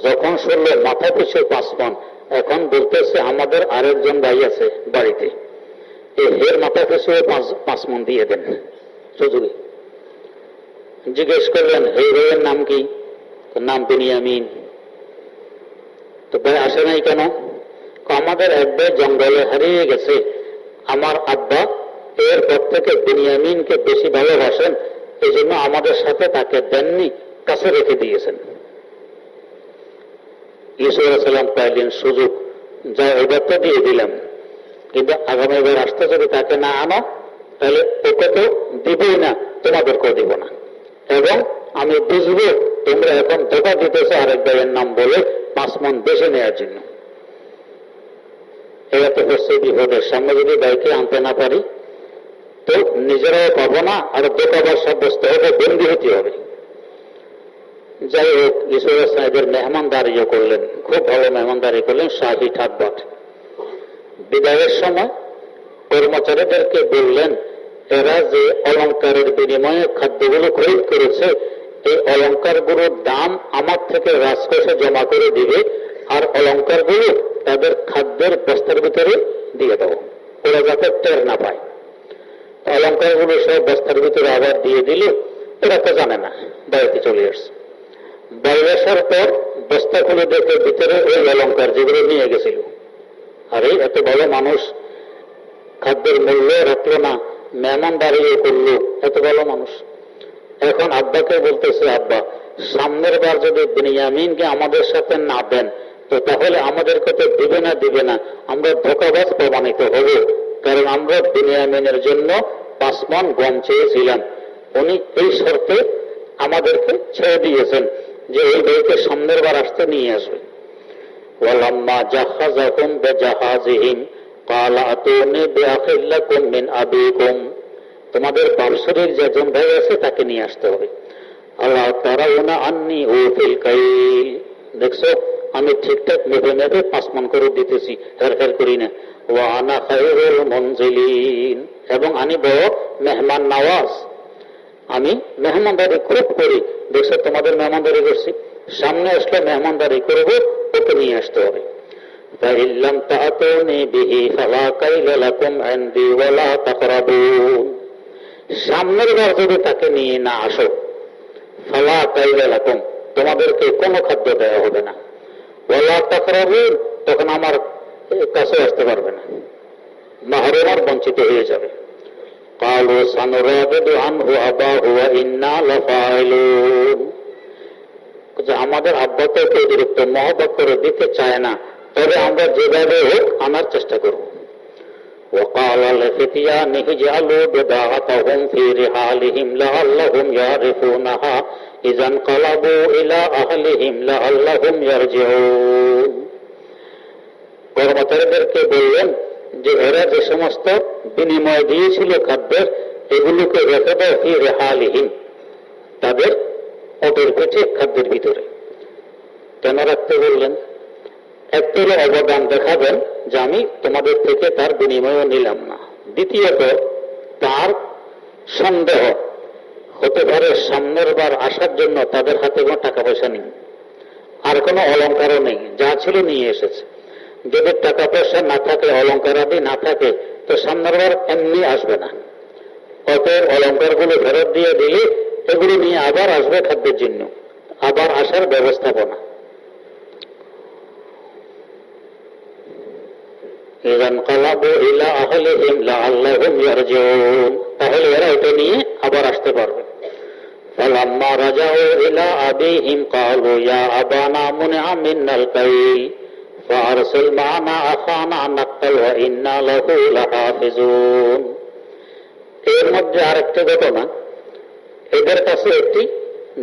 S1: যখন শুনলো মাথা পিছু 5 মণ, এখন বলতেছে আমাদের আরেকজন ভাই আছে বাড়িতে, এর মাথা পিছু 5 মণ দিয়ে দেন সুযোগে। জিজ্ঞেস করলেন, এই ভাইয়ের নাম কি? নাম বিনিয়ামিন। তো ভাই আসে নাই কেন? আমাদের এক ভাই জঙ্গলে হারিয়ে গেছে, আমার আব্বা এরপর থেকে বিনিয়ামিনকে বেশি ভালোবাসেন, এই জন্য আমাদের সাথে তাকে দেননি, কাছে রেখে দিয়েছেন। ইউসুফ আলাইহিস সালাম পাইলেন সুযোগ, যা এবার তো দিয়ে দিলাম, কিন্তু আগামীবার আসতে যদি তাকে না আনো তাহলে ওকে তো দিবই না, তোমাদেরকেও দিব না, এবং আমি বুঝবো তোমরা এখন ধোকা দিতেছো আরেক ভাইয়ের নাম বলে 5 মণ বেশি নেওয়ার জন্য। এরা তো হচ্ছে বিপদের সামনে যদি ভাইকে আনতে না পারি তো নিজেরাও পাবো না, আর ধোকাবাজ সাব্যস্ত হবে, বন্দী হতে হবে। যাই হোক, ইউসুফ সাহেবের মেহমানদারিও করলেন, খুব ভালো মেহমানদারি করলেন, শাহী ঠাটবাট। বিদায়ের সময় কর্মচারীদেরকে বললেন, এরা যে অলঙ্কারের বিনিময়ে খাদ্যগুলো খরিদ করেছে, এই অলঙ্কারগুলোর দাম আমার থেকে রাজকোষে জমা করে দিবে, আর অলঙ্কারগুলো তাদের খাদ্যের বস্তার ভিতরে দিয়ে দাও, ওরা যাতে টের না পায়। অলঙ্কারগুলো সব বস্তার ভিতরে আবার দিয়ে দিলে এরা তো জানে না, বাড়িতে চলে আসছে। বাইরে আসার পর বস্তা খুলে দেখে ভিতরে ওই অলঙ্কার যেগুলো নিয়ে গেছিল। আরে এত ভালো মানুষ, খাদ্যের মূল্য রাখলো না, মেহমান দাঁড়িয়ে করলো, এত ভালো মানুষ। এখন আব্বাকে বলতেছে, আব্বা সামনের বার যদি বিনিয়ামিনকে আমাদের সাথে না দেন তো তাহলে আমাদেরকে তো দিবে না, আমরা ধোঁকাবাজ প্রমাণিত হব, কারণ আমরা বিনিয়ামিনের জন্য 5 মণ গম চেয়েছিলাম, উনি এই শর্তে আমাদেরকে ছেড়ে দিয়েছেন যে এই ভাইকে সামনের বার আসতে নিয়ে আসবে। ওয়ালাম্মা জাহাযাহুম বিজাহাযিহিম ক্বালা আতুনি বিআখিল লাকুম মিন আবিকুম, তোমাদের বাৎসরিক যেজন ভাই আছে তাকে নিয়ে আসতে হবে। আল্লাহ তারাউনা আন্নী উফিল কাইল, দেখছো আমি ঠিকঠাক মেপে মেপে 5 মণ করে দিতেছি, হেরফের করি না। ওয়া আনা খায়রুল মুনজিলিন, এবং আমি বড় মেহমান নওয়াজ, আমি মেহমানদারি খুব করি, দেখছো তোমাদের মেহমানদারি করছি, সামনে আসলে মেহমানদারি করবো, ওকে নিয়ে আসতে হবে। ফাইল্লাম তাআতুনি বিহি ফালা কাইলা লাকুম ইনদি ওয়ালা তাকরাবুন, সামনের বার যদি তাকে নিয়ে না আসো, ফালা কাইলা লাকুম, তোমাদেরকে কোনো খাদ্য দেওয়া হবে না, ওয়ালা তাকরাবুন, তখন আমার কাছে আসতে পারবে না, মাহরুমার বঞ্চিত হয়ে যাবে। ক্বালু সানুরাবিদু আনহু আবাহু ওয়া ইন্না লাফাইলুন, আমাদের আব্বা তো অতিরিক্ত মহব্বত করে দিতে চায় না, তবে আমরা যেভাবে হোক আনার চেষ্টা করব। وقال لفتيانه اجعلوا بضاعتهم في رحالهم لعلهم يعرفونها إذا انقلبوا إلى أهلهم لعلهم يرجعون, কর্মচারীদেরকে বললেন যে এরা যে সমস্ত বিনিময় দিয়েছিল খাদ্যের, এগুলোকে রেখে দাও ফি রিহালিহিম, তাদের ওটের পেটে খাদ্যের ভিতরে। কেন রাখতে বললেন? একটু অবদান দেখাবেন যে আমি তোমাদের থেকে তার বিনিময় নিলাম না। দ্বিতীয়ত তার সন্দেহ হতে পারে সামনের বার আসার জন্য তাদের হাতে কোনো টাকা পয়সা নেই, আর কোনো অলঙ্কারও নেই, যা ছিল নিয়ে এসেছে। যদি টাকা পয়সা না থাকে, অলঙ্কার আদি না থাকে, তো সামনের বার এমনি আসবে না। অতএব অলঙ্কারগুলো ফেরত দিয়ে দিলে এগুলো নিয়ে আবার আসবে খাদ্যের জন্য, আবার আসার ব্যবস্থাপনা। তাহলে এরা এটা নিয়ে আবার আসতে পারবে। ফালাম্মা রাজাউ ইলা আবিহিম ক্বালু ইয়া আবানা মুনআ মিনাল কাইল ফাআরসিল মা'না আখানা নাক্তাল ওয়া ইন্না লাহু লাহাফিজুন। এর মধ্যে আরেকটা ঘটনা, এদের কাছে একটি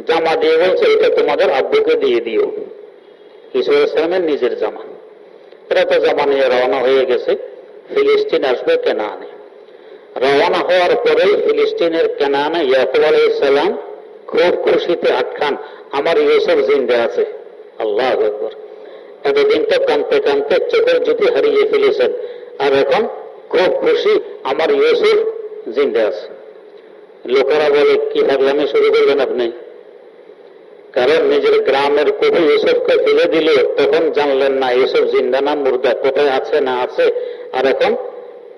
S1: জামা দিয়ে বলছে এটা তোমাদের আব্বুকে দিয়ে দিও, ইসা আলাইহিস সালামের নিজের জামা। এরা তো জামা নিয়ে রওনা হয়ে গেছে, ফিলিস্তিন আসবে কেনানে। রওনা হওয়ার পরে ফিলিস্তিনের কেনানে ইয়াকুব আলাইহিস সালাম খুব খুশিতে আটখান, আমার ইউসুফ জিন্দা আছে। আল্লাহু আকবার, এতদিন তো কাঁদতে কাঁদতে চোখের জ্যোতি হারিয়ে ফেলেছেন, আর এখন খুব খুশি আমার ইউসুফ জিন্দা আছে। লোকেরা বলে কি পাগলামি শুরু করবেন আপনি? কারণ নিজের গ্রামের কবি ইউসুফকে ফেলে দিল, তখন জানলেন না ইউসুফ জিন্দা না মুর্দা, কোথায় আছে না আছে। আর এখন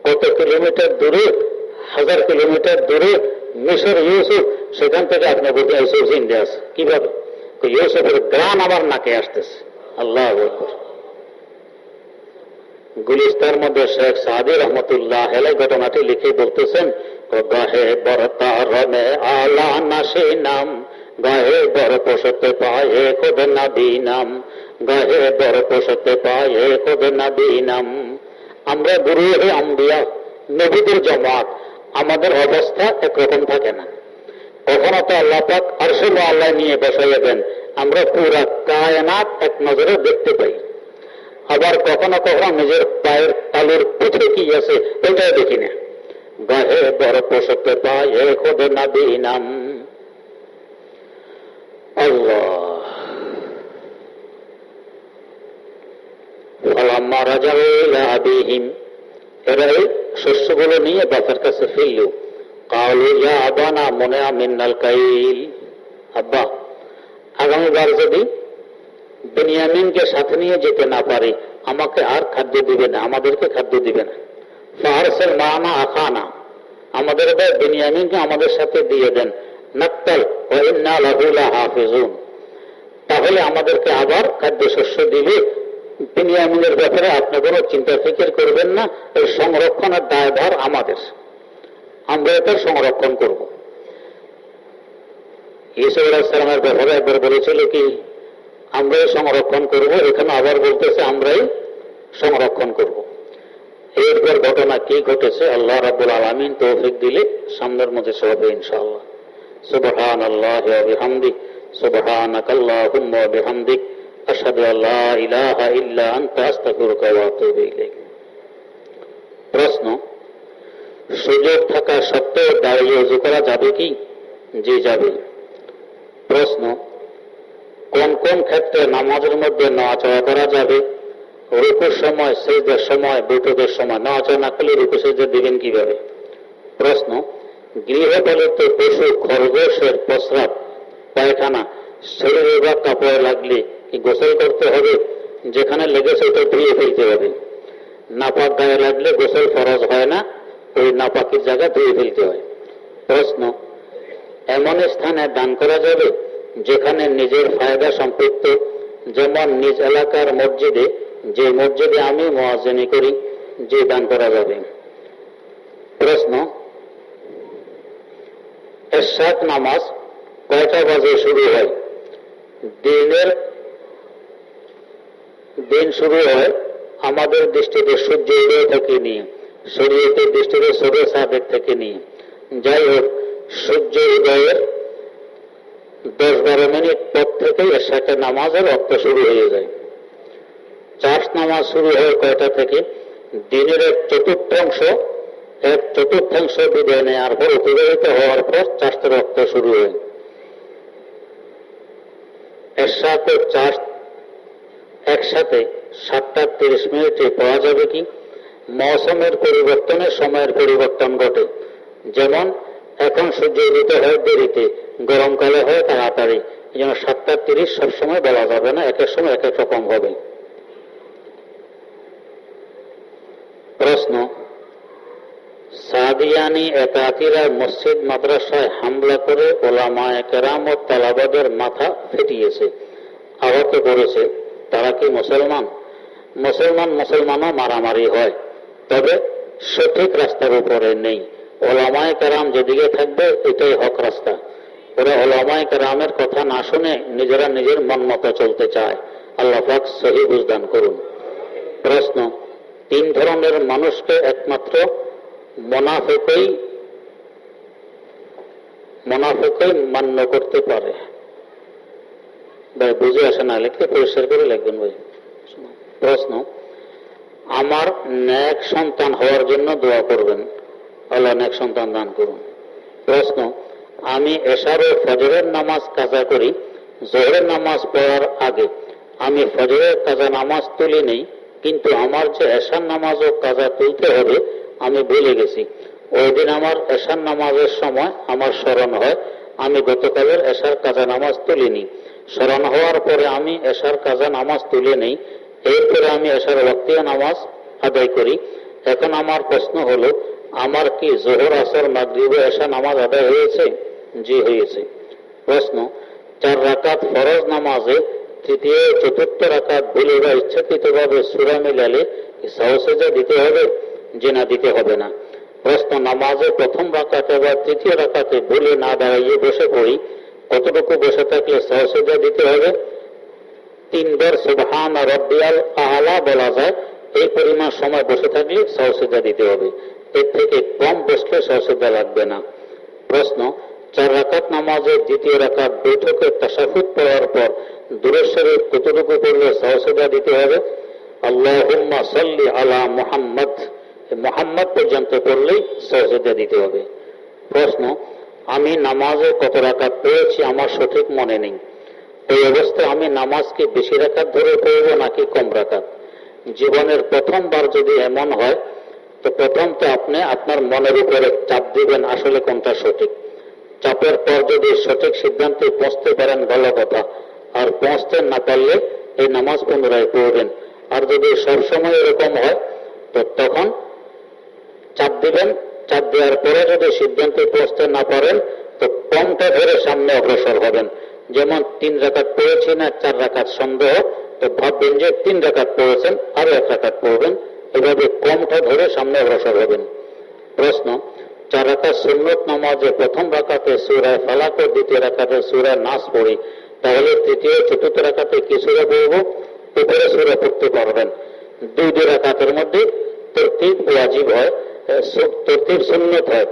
S1: কত কিলোমিটার দূরে, 1000 কিলোমিটার দূরে মিশর ইউসুফ, সেখান থেকে আপনি বলতে ইউসুফ জিন্দে আছে কিভাবে? ইউসুফের গ্রাম আমার নাকে আসতেছে। আল্লাহ আকবার। গুলিস্তার মধ্যে শেখ সাদি রহমতুল্লাহ আলাইহি ঘটনাটি লিখে বলতেছেন, গাহে বরতার মে আলা নাশে নাম, গাহে বর পোষতে পায়ে খুদ নবী নাম, গাহে বর পোষতে পায়ে খুদ নবী নাম। আমরা গুরু হে আম্বিয়া, নবীদের জামাত, আমাদের অবস্থা একরকম থাকে না। কখনো তো আল্লাহ পাক আরশে আল্লাহ নিয়ে বসাইয়া দেন, আমরা পুরা কায়নাত এক নজরে দেখতে পাই। আবার কখনো কখনো নিজের পায়ের তালুর পিঠে কি আছে ওইটাও দেখি না। গাহে বর পোষতে পায়ে খুদ নবী নাম। আল্লাহ। ফালাম্মা রাজাউ ইলা আবিহিম, এরা এই শস্যগুলো নিয়ে বাপের কাছে ফিরল। কালু ইয়া আবানা মুনিআ মিনাল কাইল, আব্বা আগামীবার যদি বেনিয়ামিনকে সাথে নিয়ে যেতে না পারি, আমাকে আর খাদ্য দিবে না, আমাদেরকে খাদ্য দিবে না। ফারসাল মানা আখানা, আমাদের বেনিয়ামিনকে আমাদের সাথে দিয়ে দেন। নাক্তাল ওয়া ইন্না লাহু লাহাফিজুন, তাহলে আমাদেরকে আবার খাদ্যশস্য দিবে। বেনিয়ামিনের ব্যাপারে আপনি কোনো চিন্তা ফিকির করবেন না, এর সংরক্ষণের দায়ভার আমাদের, আমরা এটার সংরক্ষণ করব। ইউসুফ আলাইহিস সালামের ব্যাপারে একবার বলেছিল কি আমরাই সংরক্ষণ করব, এখানে আবার বলতেছে আমরাই সংরক্ষণ করব। এরপর ঘটনা কি ঘটেছে আল্লাহ রাব্বুল আলামিন তৌফিক দিলে সামনের মধ্যে হবে ইনশাআল্লাহ। সুবহানাল্লাহি ওয়া বিহামদিহি, সুবহানাকাল্লাহুম্মা ওয়া বিহামদিক, আশহাদু আল্লা ইলাহা ইল্লা আনতা আস্তাগফিরুকা ওয়া আতুবু ইলাইক। প্রশ্ন, সুযোগ থাকা সত্ত্বেও দাঁড়িয়ে ওযু করা যাবে কি? জি যাবে। প্রশ্ন, কোন কোন ক্ষেত্রে নামাজের মধ্যে নড়াচড়া করা যাবে? রুকুর সময়, সিজদার সময়, বৈঠকের সময় নড়াচড়া না করলে রুকু সিজদা দিবেন কিভাবে? প্রশ্ন, গৃহপালিত পশু খরগোশের প্রস্রাব পায়খানা শরীরে বা কাপড়ে লাগলে কি গোসল করতে হবে? যেখানে লেগেছে ওটা ধুয়ে ফেলতে হবে। নাপাক গায়ে লাগলে গোসল ফরজ হয় না, ওই নাপাকের জায়গা ধুয়ে ফেলতে হয়। প্রশ্ন, এমন স্থানে দান করা যাবে যেখানে নিজের ফায়দা সম্পৃক্ত, যেমন নিজ এলাকার মসজিদে, যে মসজিদে আমি মুয়াজ্জিনি করি, যে দান করা যাবে। প্রশ্ন, এশার নামাজ কয়টা বাজে শুরু হয়? দিন শুরু হয় আমাদের দৃষ্টিতে সূর্য উদয় থেকে নিয়ে, শরীয়তের দৃষ্টিতে সূর্য সাদেক থেকে নিয়ে। যাই হোক, সূর্য উদয়ের 10-12 মিনিট পর থেকে এশারের নামাজের রক্ত শুরু হয়ে যায়। চাষ নামাজ শুরু হয় কয়টা থেকে? দিনের এক চতুর্থাংশ বিদায় নেওয়ার পর, অতিবাহিত হওয়ার পর চাষের রক্ত শুরু হয়। এশাতে চাষ একসাথে 7:30 মিনিটে পড়া যাবে কি? মৌসুমের পরিবর্তনে সময়ের পরিবর্তন ঘটে। যেমন এখন সূর্য উদিত হয় দেরিতে, গরমকালে হয় তাড়াতাড়ি, এই জন্য 7:30 সবসময় বলা যাবে না, এক এক সময় এক এক রকম হবে। প্রশ্ন, সাদিয়ানি একাকিরা মসজিদ মাদ্রাসায় হামলা করে ওলামায়ে কেরাম ও তালাবাদের মাথা ফেটিয়েছে, আহত করেছে, তারা কি মুসলমান? মুসলমানও মারামারি হয়, তবে সঠিক রাস্তার উপরে নেই। ওলামায়ে কেরাম যেদিকে থাকবে এটাই হক রাস্তা। ওরা ওলামায়ে কেরামের কথা না শুনে নিজেরা নিজের মন মতো চলতে চায়। আল্লাহ পাক সহি বুঝদান করুন। প্রশ্ন, 3 ধরনের মানুষকে একমাত্র মুনাফিকই মান্য করতে পারে। ভাই বুঝে আসে না, লিখতে পরিষ্কার করে লিখবেন ভাই। প্রশ্ন, আমার নেক সন্তান হওয়ার জন্য দোয়া করবেন, আল্লাহ নেক সন্তান দান করুন। প্রশ্ন, আমি এশার ও ফজরের নামাজ কাজা করি, জোহরের নামাজ পড়ার আগে আমি ফজরের কাজা নামাজ তুলি নেই, কিন্তু আমার যে এশার নামাজও কাজা তুলতে হবে আমি ভুলে গেছি। ওই দিন আমার এশার নামাজের সময় আমার স্মরণ হয় আমি গতকালের এশার কাজা নামাজ তুলিনি। স্মরণ হওয়ার পরে আমি এশার কাজা নামাজ তুলে নেই, এরপরে আমি এশার ওয়াক্তিয়া নামাজ আদায় করি। এখন আমার প্রশ্ন হলো, আমার কি জোহর, আসর, মাগরিব ও এশা নামাজ আদায় হয়েছে? জি হয়েছে। প্রশ্ন, 4 রাকাত ফরজ নামাজে তৃতীয় চতুর্থ রাকাত ভুলে বা ইচ্ছাকৃতভাবে সূরা মিলালে সাহসেজা দিতে হবে? যে না, দিতে হবে না। প্রশ্ন, নামাজে প্রথম রাকাতে বা তৃতীয় রাকাতে ভুলে না দাঁড়িয়ে বসে পড়ি, কতটুকু বসে থাকলে সাহসেজা দিতে হবে? 3 বার সুবহান রাব্বিয়াল আ'লা বলা যায়, এই পরিমাণ সময় বসে থাকলে সাহসেজা দিতে হবে। এর থেকে কম বসলে সাহসেজা লাগবে না। প্রশ্ন, 4 রাকাত নামাজের দ্বিতীয় রাকাত বৈঠকে তাশাহুদ পড়ার পর দুরূদ শরীফ কতটুকু পড়লে সাহসেজা দিতে হবে? আল্লাহুম্মা সাল্লি আলা মুহাম্মদ, মুহাম্মদ পর্যন্ত পড়লেই সাহসেজা দিতে হবে। প্রশ্ন, আমি নামাজে কত রাকাত পড়েছি আমার সঠিক মনে নেই, এই অবস্থায় আমি নামাজ কি বেশি রাকাত ধরে পড়ব নাকি কম রাকাত? জীবনের প্রথমবার যদি এমন হয়, তো প্রথম তো আপনি আপনার মনের উপরে চাপ দিবেন আসলে কোনটা সঠিক। চাপের পর যদি সঠিক সিদ্ধান্তে পৌঁছতে পারেন ভালো কথা, আর পৌঁছতে না পারলে এই নামাজ পুনরায় পড়বেন। আর যদি সবসময় এরকম হয়, তো তখন চাপ দিবেন, চাপ দেওয়ার পরে যদি সিদ্ধান্তে পৌঁছতে না পারেন, তো কমটা ধরে সামনে অগ্রসর হবেন। যেমন 3 রাকাত পড়েছি না 4 রাকাত সন্দেহ, তো ভাববেন যে 3 রাকাত পড়েছেন, আরো 1 রাকাত পড়বেন, এভাবে কমটা ধরে সামনে অগ্রসর হবেন। প্রশ্ন, 4 রাকাত সুন্নত নামাজে প্রথম রাকাতে সূরা ফালাক ও দ্বিতীয় রাকাতে সূরা নাস পড়ি, তাহলে তৃতীয় চতুর্থ রাকাতে কি সূরা পড়ব? উপরে সূরা পড়তে পারবেন। 2 রাকাতের মধ্যে তরতিব ওয়াজিব হয়, তরতিব সুন্নত হয়,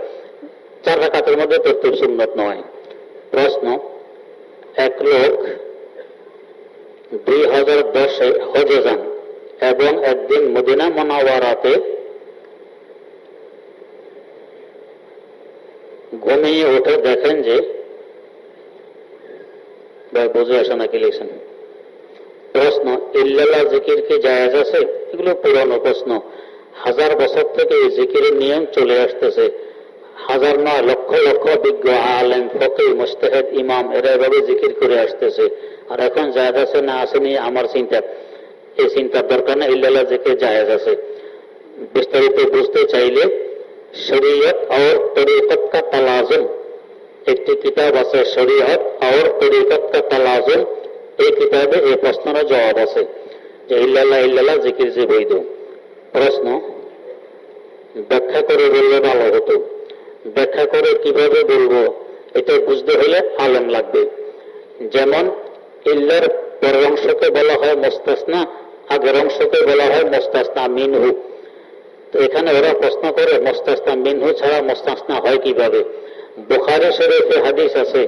S1: 4 রাকাতের মধ্যে তরতিব সুন্নত নয়। প্রশ্ন, এক লোক 2010-এ হজে যান এবং একদিন মদিনা মুনাওয়ারাতে ঘুমিয়ে উঠে দেখেন যে, বুঝে আসে নাকি লিখছেন? প্রশ্ন, ইল্লাল্লাহ জিকির কি জায়েজ আছে? এগুলো পুরানো প্রশ্ন। 1000 বছর থেকে এই জিকিরের নিয়ম চলে আসতেছে। 1000 নয়, লক্ষ লক্ষ বিজ্ঞ আলেম, ফকিহ, মুজতাহিদ, ইমাম এরা এভাবে জিকির করে আসতেছে। আর এখন জায়েজ আছে না আসেনি আমার চিন্তা, এই চিন্তার দরকার না। ইল্লাল্লাহ জিকির জায়েজ আছে। বিস্তারিত বুঝতে চাইলে শরীয়ত और তরিকত का तलाजुम একটি কিতাব আছে, শরীয়ত और তরিকত का तलाजुम, এই কিতাবে এই প্রশ্নের জবাব আছে যে ইল্লাল্লাহ ইল্লাল্লাহ জিকির যে বৈধ। প্রশ্ন, ব্যাখ্যা করে বললে ভালো হতো। ব্যাখ্যা করে কিভাবে বলবো, এটা বুঝতে হলে আলেম লাগবে। যেমন ইল্লার পরের অংশকে বলা হয় মুস্তাসনা, আগের অংশকে বলা হয় মুস্তাসনা মিনহু। তো এখানে ওরা প্রশ্ন করে মুস্তাসনা মিনহু ছাড়া মুস্তাসনা হয় কিভাবে? বুখারী শরীফে হাদিস আছে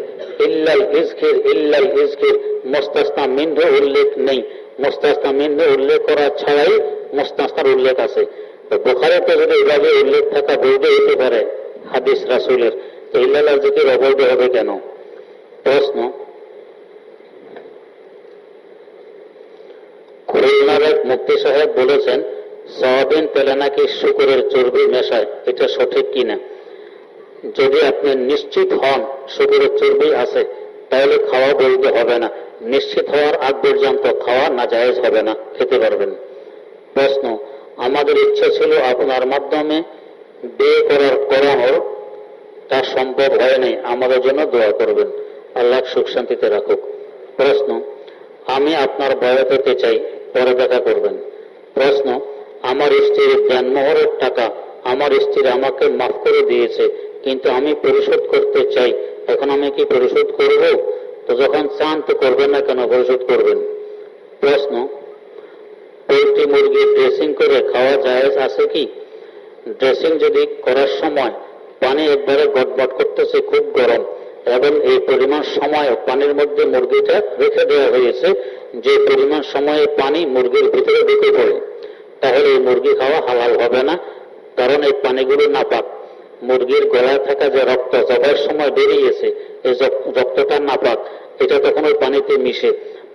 S1: ইল্লাল ইজকির, ইল্লাল ইজকির, মুস্তাসনা মিনহু উল্লেখ নেই। মুস্তাসনা মিনহু উল্লেখ করা ছাড়াই মুস্তাসনার উল্লেখ আছে। তো বুখারীতে যদি এভাবে উল্লেখ থাকা বৈধ হতে পারে হাদিস রাসূলের, তো ইল্লাল জিকির অবৈধ হবে কেন? প্রশ্ন, খুলনার এক মুফতি সাহেব বলেছেন সয়াবিন তেলে নাকি শুকরের চর্বি মেশায়, এটা সঠিক কিনা? যদি আপনি নিশ্চিত হন শুকরের চর্বি আছে, তাহলে খাওয়া বৈধ হবে না। নিশ্চিত হওয়ার আগ পর্যন্ত খাওয়া নাজায়েজ হবে না, খেতে পারবেন। প্রশ্ন, আমাদের ইচ্ছা ছিল আপনার মাধ্যমে বিয়ে করানোর, তা সম্ভব হয়নি, আমাদের জন্য দোয়া করবেন, আল্লাহ সুখ শান্তিতে রাখুক। প্রশ্ন, আমি আপনার বয়াত হতে চাই, পরে দেখা করবেন। প্রশ্ন, আমার স্ত্রীর দেনমোহরের টাকা আমার স্ত্রী আমাকে মাফ করে দিয়েছে, কিন্তু আমি পরিশোধ করতে চাই, এখন আমি কি পরিশোধ করব? তো যখন চান তো করবেন না কেন, পরিশোধ করবেন। প্রশ্ন, পোল্ট্রি মুরগি ড্রেসিং করে খাওয়া জায়েজ আছে কি? ড্রেসিং যদি করার সময় পানি একবারে গটগট করতেছে, খুব গরম, এবং এই পরিমাণ সময় পানির মধ্যে মুরগিটা রেখে দেওয়া হয়েছে, যে পরিমাণ সময়ে পানি মুরগির ভিতরে ঢুকে পড়ে, তাহলে এই মুরগি খাওয়া হালাল হবে না, কারণ এই পানিগুলো নাপাক। মুরগির গলায় থাকা যে রক্ত জবাইয়ের সময় বেরিয়েছে, এই রক্তটা নাপাক, এটা তখন ওই পানিতে মিশে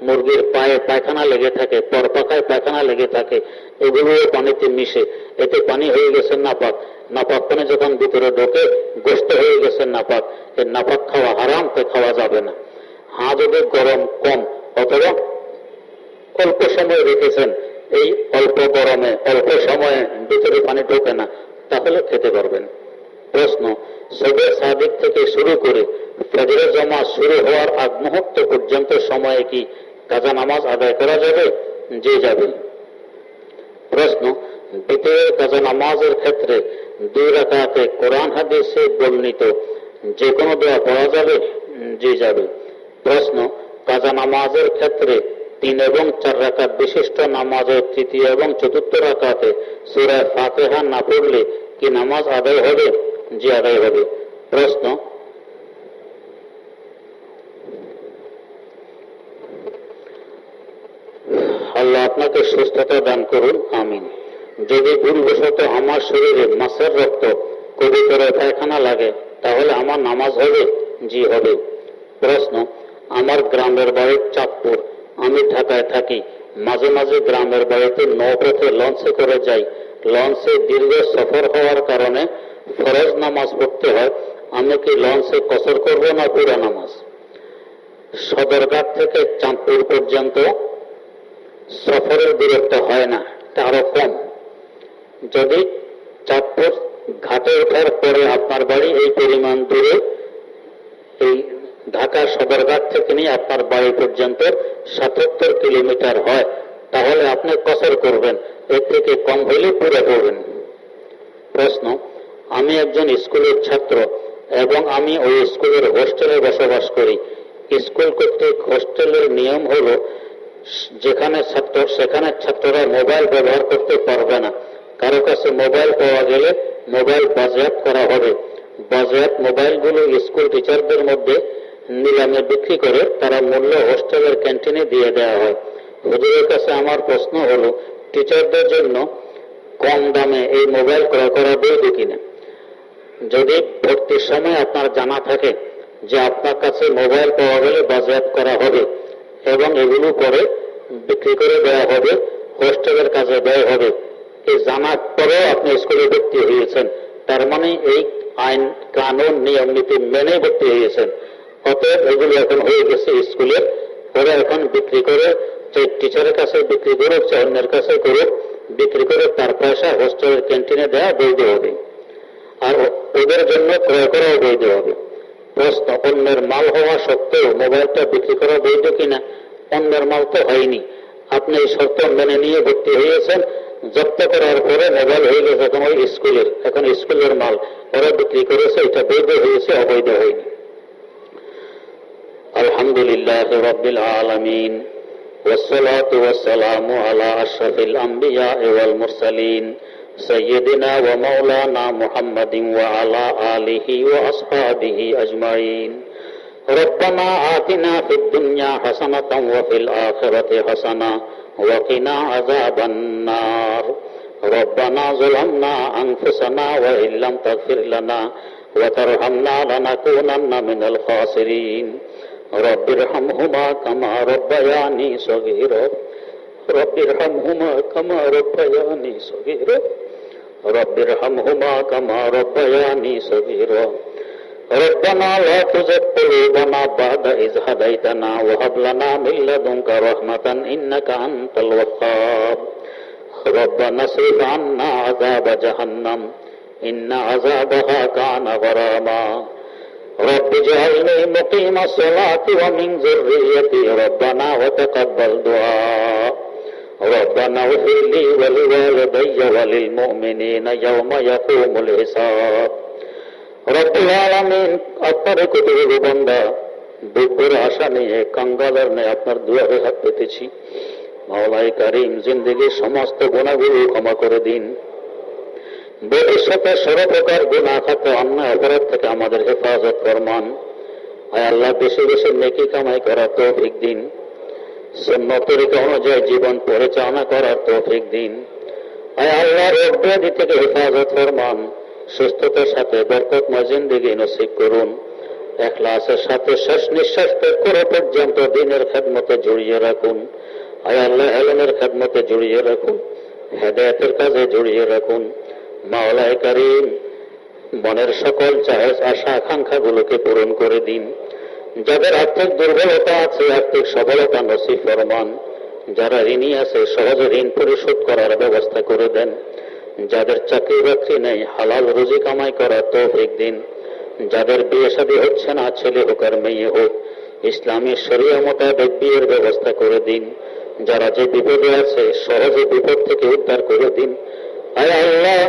S1: মুরগির পায়ে পায়খানা লেগে থাকে, পরপাখায় পায়খানা লেগে থাকে, এগুলো পানিতে মিশে, এতে পানি হয়ে গেছে নাপাক। নাপাক পানি যখন ভিতরে ঢোকে গোস্ত হয়ে গেছে নাপাক, এই নাপাক খাওয়া হারাম, তো খাওয়া যাবে না। হ্যাঁ, যদি গরম কম অথবা অল্প সময় রেখেছেন, এই অল্প গরমে অল্প সময়ে ভিতরে পানি ঢোকে না, তাহলে খেতে পারবেন। প্রশ্ন, সুবহে সাদিক থেকে শুরু করে ফজরের জামাত শুরু হওয়ার আগ মুহূর্ত পর্যন্ত সময়ে কি কাজা নামাজ আদায় করা যাবে? জি যাবে। প্রশ্ন, বিতরের কাজা নামাজের ক্ষেত্রে 2 রাকাতে কোরআন হাদিসে বর্ণিত যে কোনো দোয়া পড়া যাবে? জি যাবে। প্রশ্ন, কাজা নামাজের ক্ষেত্রে 3 এবং 4 রাকাত বিশিষ্ট নামাজের তৃতীয় এবং চতুর্থ রাকাতে সূরা ফাতিহা না পড়লে কি নামাজ আদায় হবে? জি আদায় হবে। প্রশ্ন, আল্লাহ আপনাকে সুস্থতা দান করুন, আমিন। যদি ভুলবশত আমার শরীরে মাছের রক্ত কবুতরের পায়খানা লাগে তাহলে আমার নামাজ হবে? জি হবে। প্রশ্ন, আমার গ্রামের বাড়ি চাঁদপুর, আমি ঢাকায় থাকি, মাঝে মাঝে গ্রামের বাড়িতে নৌপথে লঞ্চে করে যাই। লঞ্চে দীর্ঘ সফর হওয়ার কারণে ফরজ নামাজ পড়তে হয়, আমি কি লঞ্চে কসর করব না পুরা নামাজ? সদরঘাট থেকে চাঁদপুর পর্যন্ত সফরের দূরত্ব হয় না, তা আরো কম। যদি চাঁদপুর ঘাটে ওঠার পরে আপনার বাড়ি এই পরিমাণ দূরে, এই ঢাকা সদরঘাট থেকে নিয়ে আপনার বাড়ি পর্যন্ত 77 কিলোমিটার হয়, তাহলে আপনি কসর করবেন, এর থেকে কম হইলে পুরো করবেন। প্রশ্ন, আমি একজন স্কুলের ছাত্র এবং আমি ওই স্কুলের হোস্টেলে বসবাস করি। স্কুল কর্তৃক হোস্টেলের নিয়ম হলো সেখানে ছাত্ররা মোবাইল ব্যবহার করতে পারবে না। কারো কাছে মোবাইল পাওয়া গেলে মোবাইল বাজেয়াপ্ত করা হবে। বাজেয়াপ্ত মোবাইলগুলো স্কুল টিচারদের মধ্যে নিলামে বিক্রি করে তারা মূল্য হোস্টেলের ক্যান্টিনে দিয়ে দেওয়া হয়। হুজুরের কাছে আমার প্রশ্ন হলো, টিচারদের জন্য কম দামে এই মোবাইল ক্রয় করা বৈধ কিনা? যদি ভর্তির সময় আপনার জানা থাকে যে আপনার কাছে মোবাইল পাওয়া গেলে বাজেয়াপ্ত করা হবে এবং এগুলো পরে বিক্রি করে দেওয়া হবে, হোস্টেলের কাজে ব্যয় হবে, এই জানার পরেও আপনি স্কুলে ভর্তি হয়েছেন, তার মানে এই আইন কানুন নিয়ম নীতি মেনে ভর্তি হয়েছেন। অতএব এগুলো এখন হয়ে গেছে স্কুলের, পরে এখন বিক্রি করে, যে টিচারের কাছে বিক্রি করুক চাই অন্যের কাছে করুক, বিক্রি করে তার পয়সা হোস্টেলের ক্যান্টিনে দেওয়া বৈধ হবে, আর ওদের জন্য ক্রয় করাও বৈধ হবে। প্রশ্ন, অন্যের মাল হওয়া সত্ত্বেও মোবাইলটা বিক্রি করা বৈধ কিনা? অন্যের মাল তো হয়নি, আপনি এই শর্ত মেনে নিয়ে ভর্তি হয়েছেন, জব্দ করার পরে মোবাইল হয়ে গেছে এখন ওই স্কুলের, এখন স্কুলের মাল ওরা বিক্রি করেছে, এটা বৈধ হয়েছে, অবৈধ হয়নি। আলহামদুলিল্লাহ রাব্বিল আলামিন والصلاة والسلام على أشرف الأنبياء والمرسلين سيدنا ومولانا محمد وعلى آله وأصحابه أجمعين ربنا آتنا في الدنيا حسنة وفي الآخرة حسنة وقنا عذاب النار ربنا ظلمنا أنفسنا وإن لم تغفر لنا وترحمنا لنكونن من الخاسرين رب ارحمهما كما ربياني صغيرا رب ارحمهما كما ربياني صغيرا رب ارحمهما كما ربياني صغيرا ربنا لا تزغ قلوبنا بعد إذ هديتنا وهب لنا من لدنك رحمة إنك أنت الوهاب ربنا اصرف عنا عذاب جهنم إن عذابها كان غراما رب اجعلني مقيم الصلاة ومن ذريتي ربنا وتقبل دعاء ربنا اغفر لي ولوالدي وللمؤمنين يوم يقوم الحساب রব্বুল আলামিন, আপনার কুতুবের বান্দা দুঃখের আশা নিয়ে কাঙ্গালের ন্যায় আপনার দুয়ারে হাত পেতেছি। মাওলাই কারীম, জিন্দেগির সমস্ত গুনাহগুলো ক্ষমা করে দিন। ভবিষ্যতে সর্বপ্রকার গুনাহ খাতে অন্যায় অপরাধ থেকে আমাদের হেফাজত ফরমান। আয় আল্লাহ, বেশি বেশি নেকি কামাই করার তৌফিক দিন। সুন্নাত তরিকা অনুযায়ী জীবন পরিচালনা করার তৌফিক দিন। আয় আল্লাহ, রোগ ব্যাধি থেকে হেফাজত ফরমান। সুস্থতার সাথে বরকতময় জিন্দেগি নসিব করুন। ইখলাসের সাথে শেষ নিঃশ্বাস ত্যাগ করা পর্যন্ত দ্বীনের খেদমতে জড়িয়ে রাখুন। আয় আল্লাহ, ইলমের খেদমতে জড়িয়ে রাখুন, হেদায়েতের কাজে জড়িয়ে রাখুন। মাওলায়ে কারীম, মনের সকল জায়েজ আশা আকাঙ্ক্ষাগুলোকে পূরণ করে দিন। যাদের আর্থিক দুর্বলতা আছে, আর্থিক সবলতা নসিব ফরমান। যারা ঋণী আছে, সহজে ঋণ পরিশোধ করার ব্যবস্থা করে দেন। যাদের চাকরি বাকরি নেই হালাল রুজি কামাই করার তৌফিক দিন। যাদের বিয়ে শাদী হচ্ছে না, ছেলে হোক আর মেয়ে হোক, ইসলামী শরিয়া মোতাবেক বিয়ের ব্যবস্থা করে দিন। যারা যে বিপদে আছে সহজে বিপদ থেকে উদ্ধার করে দিন। আয় আল্লাহ,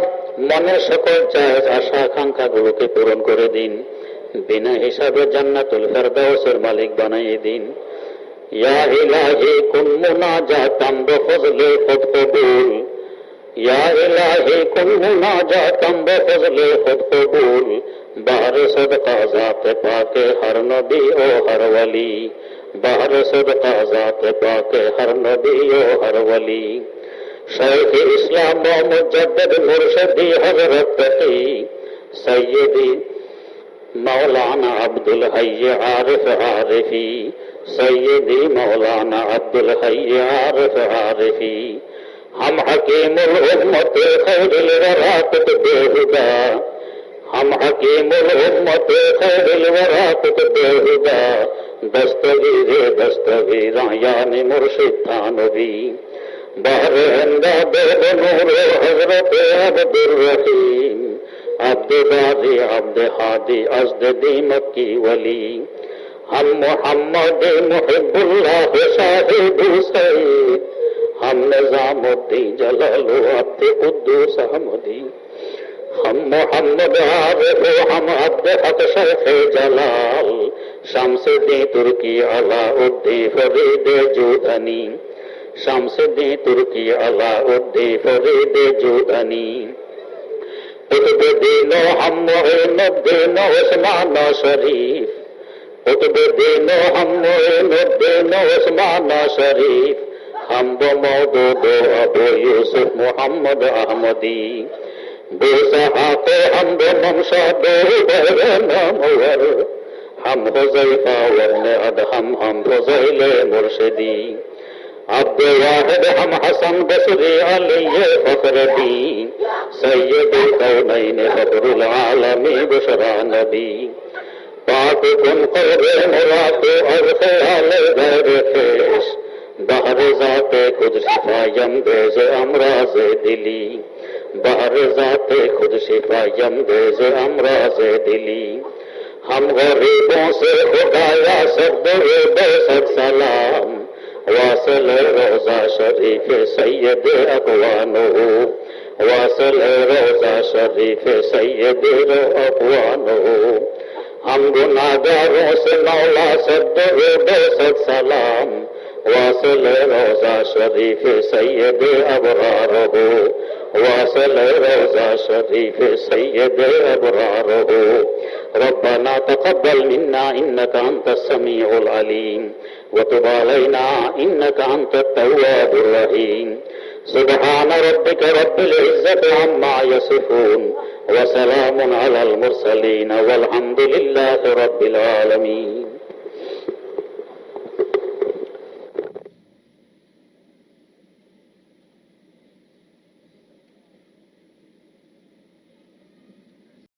S1: মনের সকল জায়েজ আশা আকাঙ্ক্ষা গুলোকে পূরণ করে দিন। বিনা হিসাবে জান্নাতুল ফেরদাউসের মালিক বানিয়ে দিন। ইয়া ইলাহি কুন মুনাজাতাম বিফজলি খুদ কবুল। ইয়া ইলাহি কুন মুনাজাতাম বিফজলি খুদ কবুল। বাহর সদকা জাতে পাকে হর নবী ও হর ওয়ালি। বাহর সদকা জাতে পাকে হর নবী ও হর ওয়ালি। शेख इस्लाम व मुजद्दिद मुर्शिदी हजरत तकी सैयदी मौलाना अब्दुल हय्य आरिफ आरिफी। सैयदी मौलाना अब्दुल हय्य आरिफ आरिफी। हम हकीमुल उम्मत खैरुल वरा कुत बेहुदा। हम हकीमुल उम्मत खैरुल वरा कुत बेहुदा। दस्तगीरे दस्तगीरा यानी मुर्शिद था नबी। बहरे अंदाज़ नूर हज़रत अब्दुर रहीम। अब्द बाज़ी अब्द हादी अज़्द दी मक्की वली। हम मोहम्मद मुहिब्बुल्लाह साहिब सईद। हम निज़ामुद्दीन जलालो अब्द कुद्दूस अहमदी। हम मोहम्मद आरिफ हम अब्द हक शेख जलाल। शम्सुद्दीन तुर्की अलाउद्दीन फरीद जुदानी। शम्सुद्दीन तुर्की अलाउद्दीन फरीद जुदानी। कुतुबुद्दीन हम मोइनुद्दीन उस्मान शरीफ। कुतुबुद्दीन हम मोइनुद्दीन उस्मान शरीफ। हम वो मौदूद अबू यूसुफ मोहम्मद अहमदी। बेसहाक़ हम वो ममशाद नामवर। हम हुज़ैफा वब्न अदहम हम फुज़ैल मुर्शिदी। अब्द वाहिद हम हसन बसरी अली फखरुद्दीन। सैयदे कौनैन फखरुल आलमी बुशरा नबी। पाक कुन क़ल्बे मुराद और ख़याल गैर ख़ेश। बहर ज़ाते खुद शिफ़ायम बेज़ अमराज़ दिली। बहर ज़ाते खुद शिफ़ायम बेज़ अमराज़ दिली। हम गरीबों से खुदाया सद बेसद सलाम। वासल रोज़ा शरीफ सैयद अक़वानो। वासल रोज़ा शरीफ सैयद अक़वानो। हम गुनाहगारों से मौला सद बेसद सलाम। वासल रोज़ा शरीफ सैयद अबरार हो। वासल रोज़ा शरीफ सैयद अबरार हो। रब्बना तक़ब्बल मिन्ना इन्नका अंतस समीउल अलीम व तुब अलैना इन्नका अंतत तव्वाबुर रहीम। सुब्हान रब्बिका रब्बिल इज़्ज़ति अम्मा यसिफून व सलामुन अलल मुरसलीन वल्हम्दुलिल्लाहि रब्बिल आलमीन।